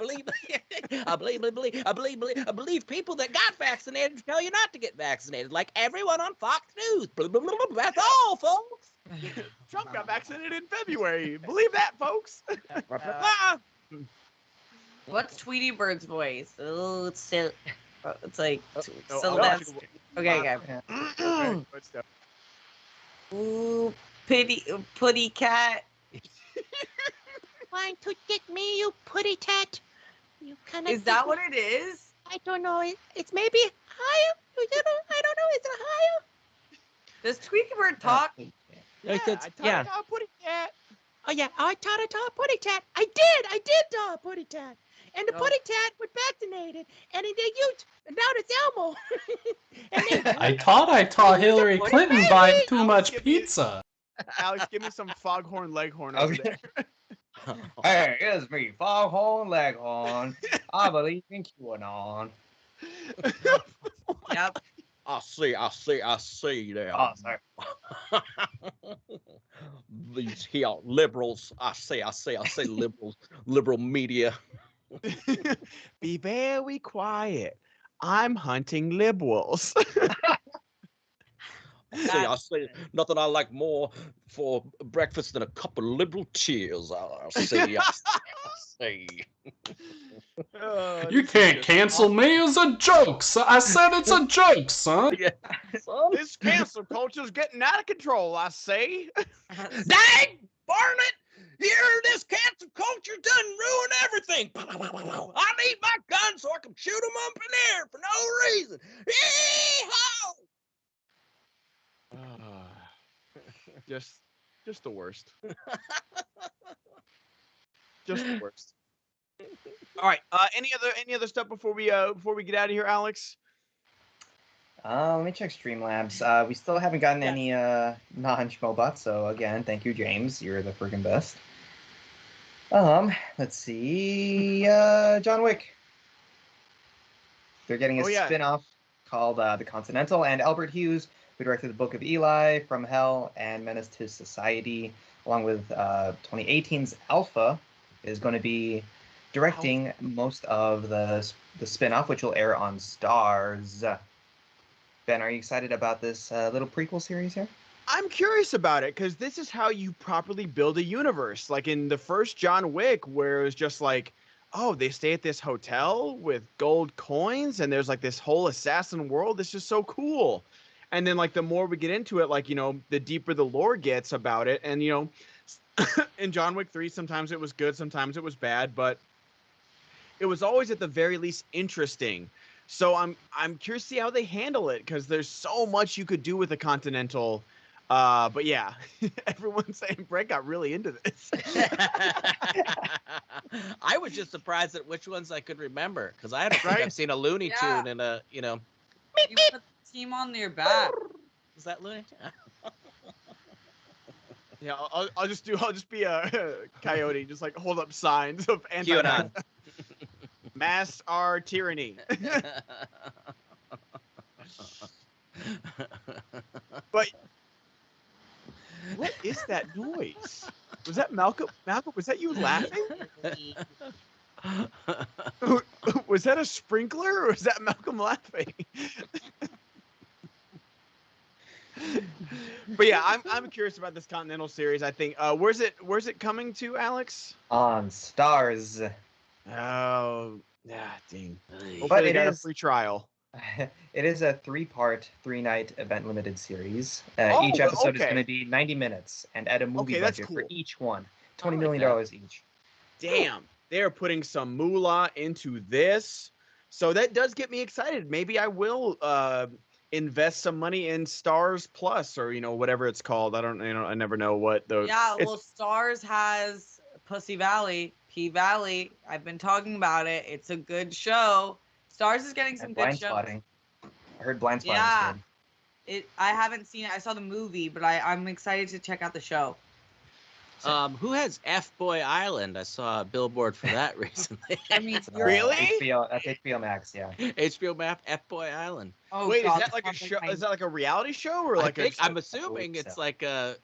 believe people that got vaccinated tell you not to get vaccinated, like everyone on Fox News. That's all, folks. Trump got vaccinated in February. Believe that, folks. What's Tweety Bird's voice? Oh, it's like No, Celeste. Okay. Good stuff. Ooh, putty cat. Trying to get me, you putty tat. You kind of. Is that what it is? I don't know. It's maybe higher. I don't know. Is it higher? Does Tweety Bird talk? I taught putty cat. Oh yeah, I taught a putty tat. I did taught a putty tat. And the putty tat was vaccinated, and now it's Elmo. I taught Hillary Clinton buying too much pizza. Alex, give me some foghorn leghorn over there. Hey, it's me, Foghorn Leghorn. I believe in QAnon. Yep. I see there. Oh, sorry. These here liberals. I say liberals, liberal media. Be very quiet. I'm hunting liberals. I say nothing I like more for breakfast than a cup of liberal tears. I say. You can't cancel me as a joke. So I said it's a joke, son. Yeah, son. This cancel culture's getting out of control, I say. Dang, darn it! Here, this cancel culture done ruin everything. I need my gun so I can shoot them up in the air for no reason. Yee-haw! Just the worst. Just the worst. All right. Any other stuff before we get out of here, Alex? Let me check Streamlabs. We still haven't gotten any non-Schmoebots, so again, thank you, James. You're the friggin' best. Let's see. John Wick. They're getting a spin-off called The Continental, and Albert Hughes, who directed The Book of Eli, From Hell, and Menace to Society, along with 2018's Alpha, is going to be directing most of the spin-off, which will air on Stars. Ben, are you excited about this little prequel series here? I'm curious about it because this is how you properly build a universe. Like in the first John Wick, where it was just like, oh, they stay at this hotel with gold coins and there's like this whole assassin world. This is so cool. And then like the more we get into it, like, you know, the deeper the lore gets about it. And, you know, in John Wick 3, sometimes it was good, sometimes it was bad, but it was always at the very least interesting. So I'm curious to see how they handle it because there's so much you could do with a Continental. But yeah, everyone's saying Brett got really into this. I was just surprised at which ones I could remember because I don't think I've seen a Looney Tune in a, you know. You put the team on your back. Is that Looney Tune? Yeah, I'll just be a coyote, just like hold up signs of anti. Masks are tyranny. But what is that noise? Was that Malcolm? Malcolm, was that you laughing? Was that a sprinkler or was that Malcolm laughing? But yeah, I'm curious about this Continental series. I think where's it coming to, Alex? On Stars. Oh, yeah, dang. But it got is a free trial. It is a 3-part, 3-night event limited series. Each episode is going to be 90 minutes and at a movie budget for each one. $20 million each. Damn, they're putting some moolah into this. So that does get me excited. Maybe I will invest some money in Stars Plus or, you know, whatever it's called. I never know what the. Yeah, well, Stars has Pussy Valley, P Valley. I've been talking about it. It's a good show. Stars is getting some good shows. I heard Blind Spotting is good. I haven't seen it. I saw the movie, but I'm excited to check out the show. Who has F-Boy Island? I saw a billboard for that recently. I mean, really? That's HBO Max, yeah. HBO Max, F-Boy Island. Oh, wait, God, is that like a show? Is that like a reality show or like I'm assuming it's like a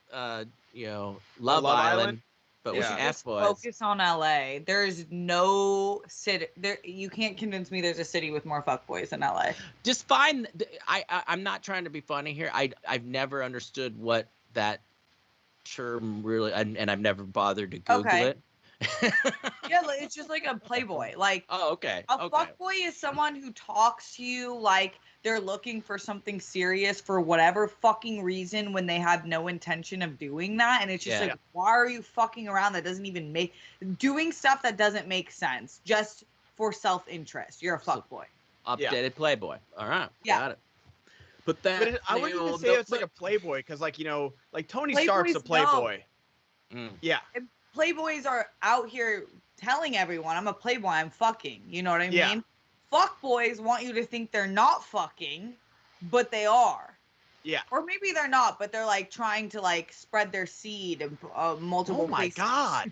you know, Love Island, but with F-Boys. Focus on LA. There's no city. You can't convince me there's a city with more fuckboys than LA. Just find. I'm not trying to be funny here. I've never understood what that term really, and I've never bothered to Google it. Yeah, it's just like a playboy. Like, oh, okay. A fuckboy is someone who talks to you like they're looking for something serious for whatever fucking reason when they have no intention of doing that. And it's just like, why are you fucking around? That doesn't even doing stuff that doesn't make sense just for self-interest. You're a fuckboy. Updated playboy. All right. Got it. But that I wouldn't even say it's like a playboy because, like, you know, like Tony Stark's a playboy. Yeah. And playboys are out here telling everyone, I'm a playboy, I'm fucking. You know what I mean? Fuckboys want you to think they're not fucking, but they are. Yeah. Or maybe they're not, but they're like trying to like spread their seed in multiple places. Oh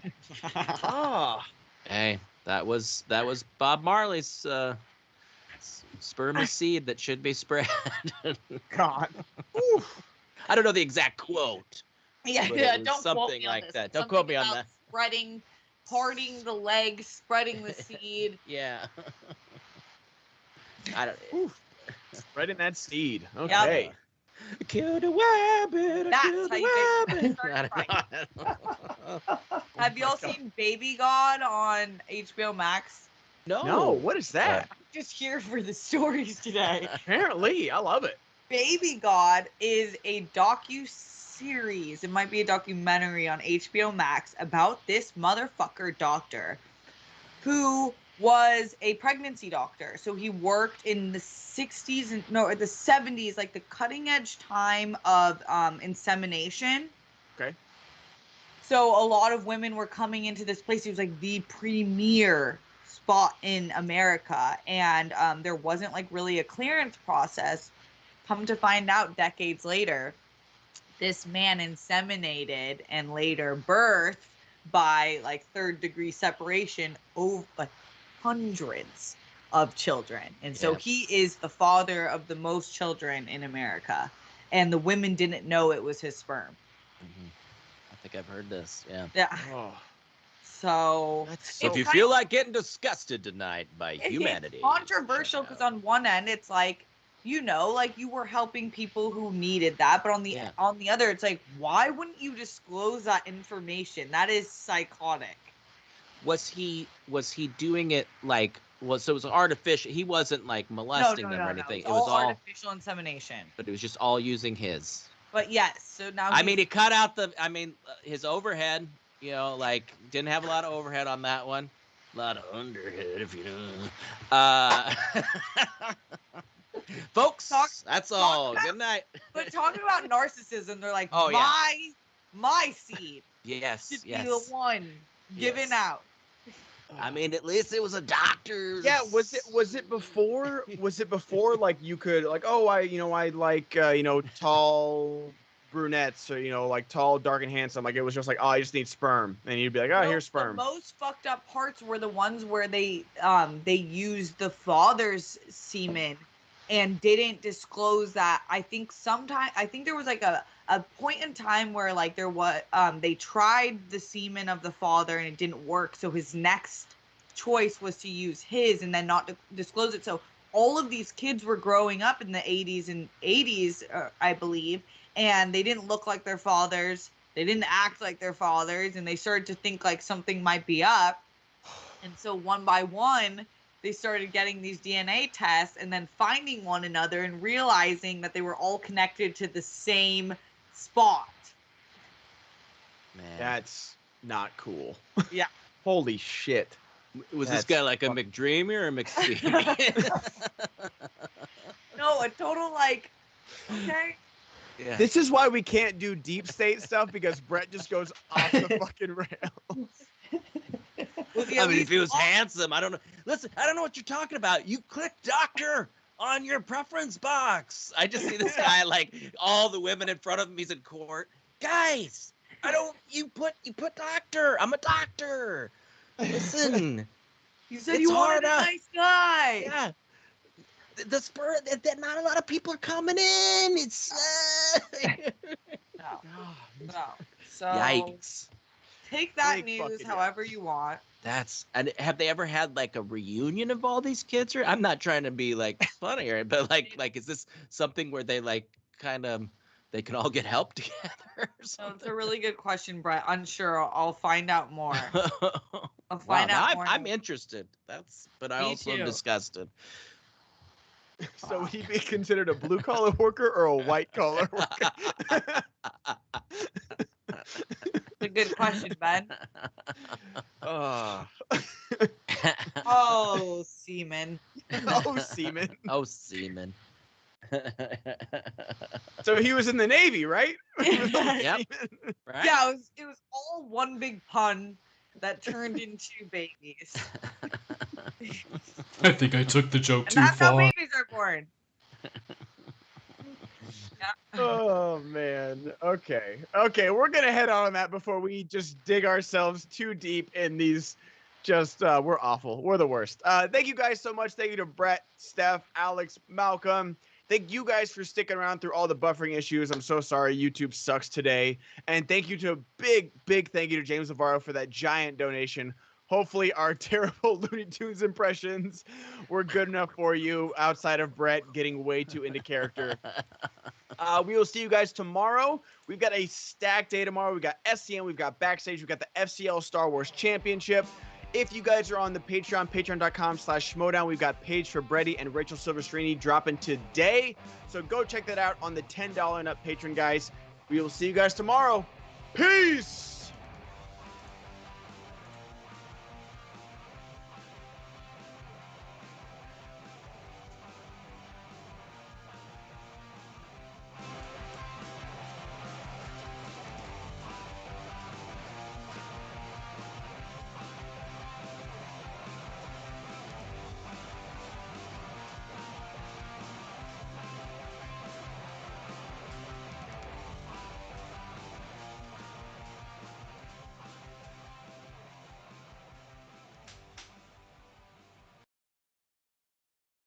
my God. Hey, that was Bob Marley's Sperm is seed that should be spread. God. I don't know the exact quote. Yeah, But yeah, it was don't quote something me on like this. that. It's Don't quote something me on about that. Spreading, parting the legs, spreading the seed. Yeah. I don't. Spreading that seed. Yep. Okay. Kill the rabbit. That's Kill how the you rabbit. get I started don't know. Have y'all seen Baby God on HBO Max? No, what is that? I'm just here for the stories today. Apparently, I love it. Baby God is a docu-series. It might be a documentary on HBO Max about this motherfucker doctor who was a pregnancy doctor. So he worked in the 60s and no, the 70s, like the cutting edge time of insemination. Okay. So a lot of women were coming into this place. It was like the premier spot in America, and there wasn't like really a clearance process. Come to find out decades later, this man inseminated and later birthed by like third degree separation over like hundreds of children. And so he is the father of the most children in America, and the women didn't know it was his sperm. I think I've heard this. Yeah. Yeah. Oh, So If you feel like getting disgusted tonight by it's humanity, controversial because on one end it's like, you know, like you were helping people who needed that, but on the other it's like, why wouldn't you disclose that information? That is psychotic. Was he doing it like so it was artificial? He wasn't like molesting them or anything. It was all artificial insemination. But it was just all using his. But yes, so now I mean, he cut out his overhead. You know, like didn't have a lot of overhead on that one. A lot of underhead, if you know. Folks, that's all. Good night. But talking about narcissism, they're like, Oh, yeah. my seed Yes, should be the one given out. I mean, at least it was a doctor. Yeah, was it before like you could like, oh, I like tall brunettes, or like tall, dark, and handsome. Like it was just like, oh, I just need sperm, and you'd be like, oh, here's sperm. The most fucked up parts were the ones where they used the father's semen and didn't disclose that. I think there was like a point in time where like there was they tried the semen of the father and it didn't work, so his next choice was to use his and then not disclose it. So all of these kids were growing up in the 80s, I believe, and they didn't look like their fathers, they didn't act like their fathers, and they started to think like something might be up. And so one by one they started getting these DNA tests and then finding one another and realizing that they were all connected to the same spot. Man, that's not cool. Yeah. Holy shit. Was this guy like a McDreamy or a McSteamy? No, a total like, okay. Yeah. This is why we can't do deep state stuff, because Brett just goes off the fucking rails. I mean, if he was handsome, I don't know. Listen, I don't know what you're talking about. You click doctor on your preference box. I just see this guy like all the women in front of him. He's in court. Guys, you put doctor. I'm a doctor. Listen. You said you wanted a nice guy. Yeah. The spur that not a lot of people are coming in. It's No. So yikes. Take that news however you want. And have they ever had like a reunion of all these kids? Or I'm not trying to be like funny, but like is this something where they like kind of they can all get help together or something? No, it's a really good question, Brett. Unsure. I'll find out more. I'll find out more. I'm interested. But I also am disgusted. So would he be considered a blue collar worker or a white collar worker? It's a good question, Ben. Oh, semen. Oh, semen. Oh, semen. So he was in the Navy, right? Yep. Right? Yeah, it was all one big pun that turned into babies. I think I took the joke And too that's far. how babies are born. Oh man. Okay, we're gonna head on that before we just dig ourselves too deep in these Just we're awful. We're the worst. Thank you guys so much. Thank you to Brett, Steph, Alex, Malcolm. Thank you guys for sticking around through all the buffering issues. I'm so sorry YouTube sucks today. And thank you to a big thank you to James Navarro for that giant donation. Hopefully our terrible Looney Tunes impressions were good enough for you outside of Brett getting way too into character. We will see you guys tomorrow. We've got a stacked day tomorrow. We've got SCN, we've got Backstage, we've got the FCL Star Wars Championship. If you guys are on the Patreon, patreon.com/Schmoedown, we've got Paige Fabretti and Rachel Silvestrini dropping today. So go check that out on the $10 and up Patreon, guys. We will see you guys tomorrow. Peace!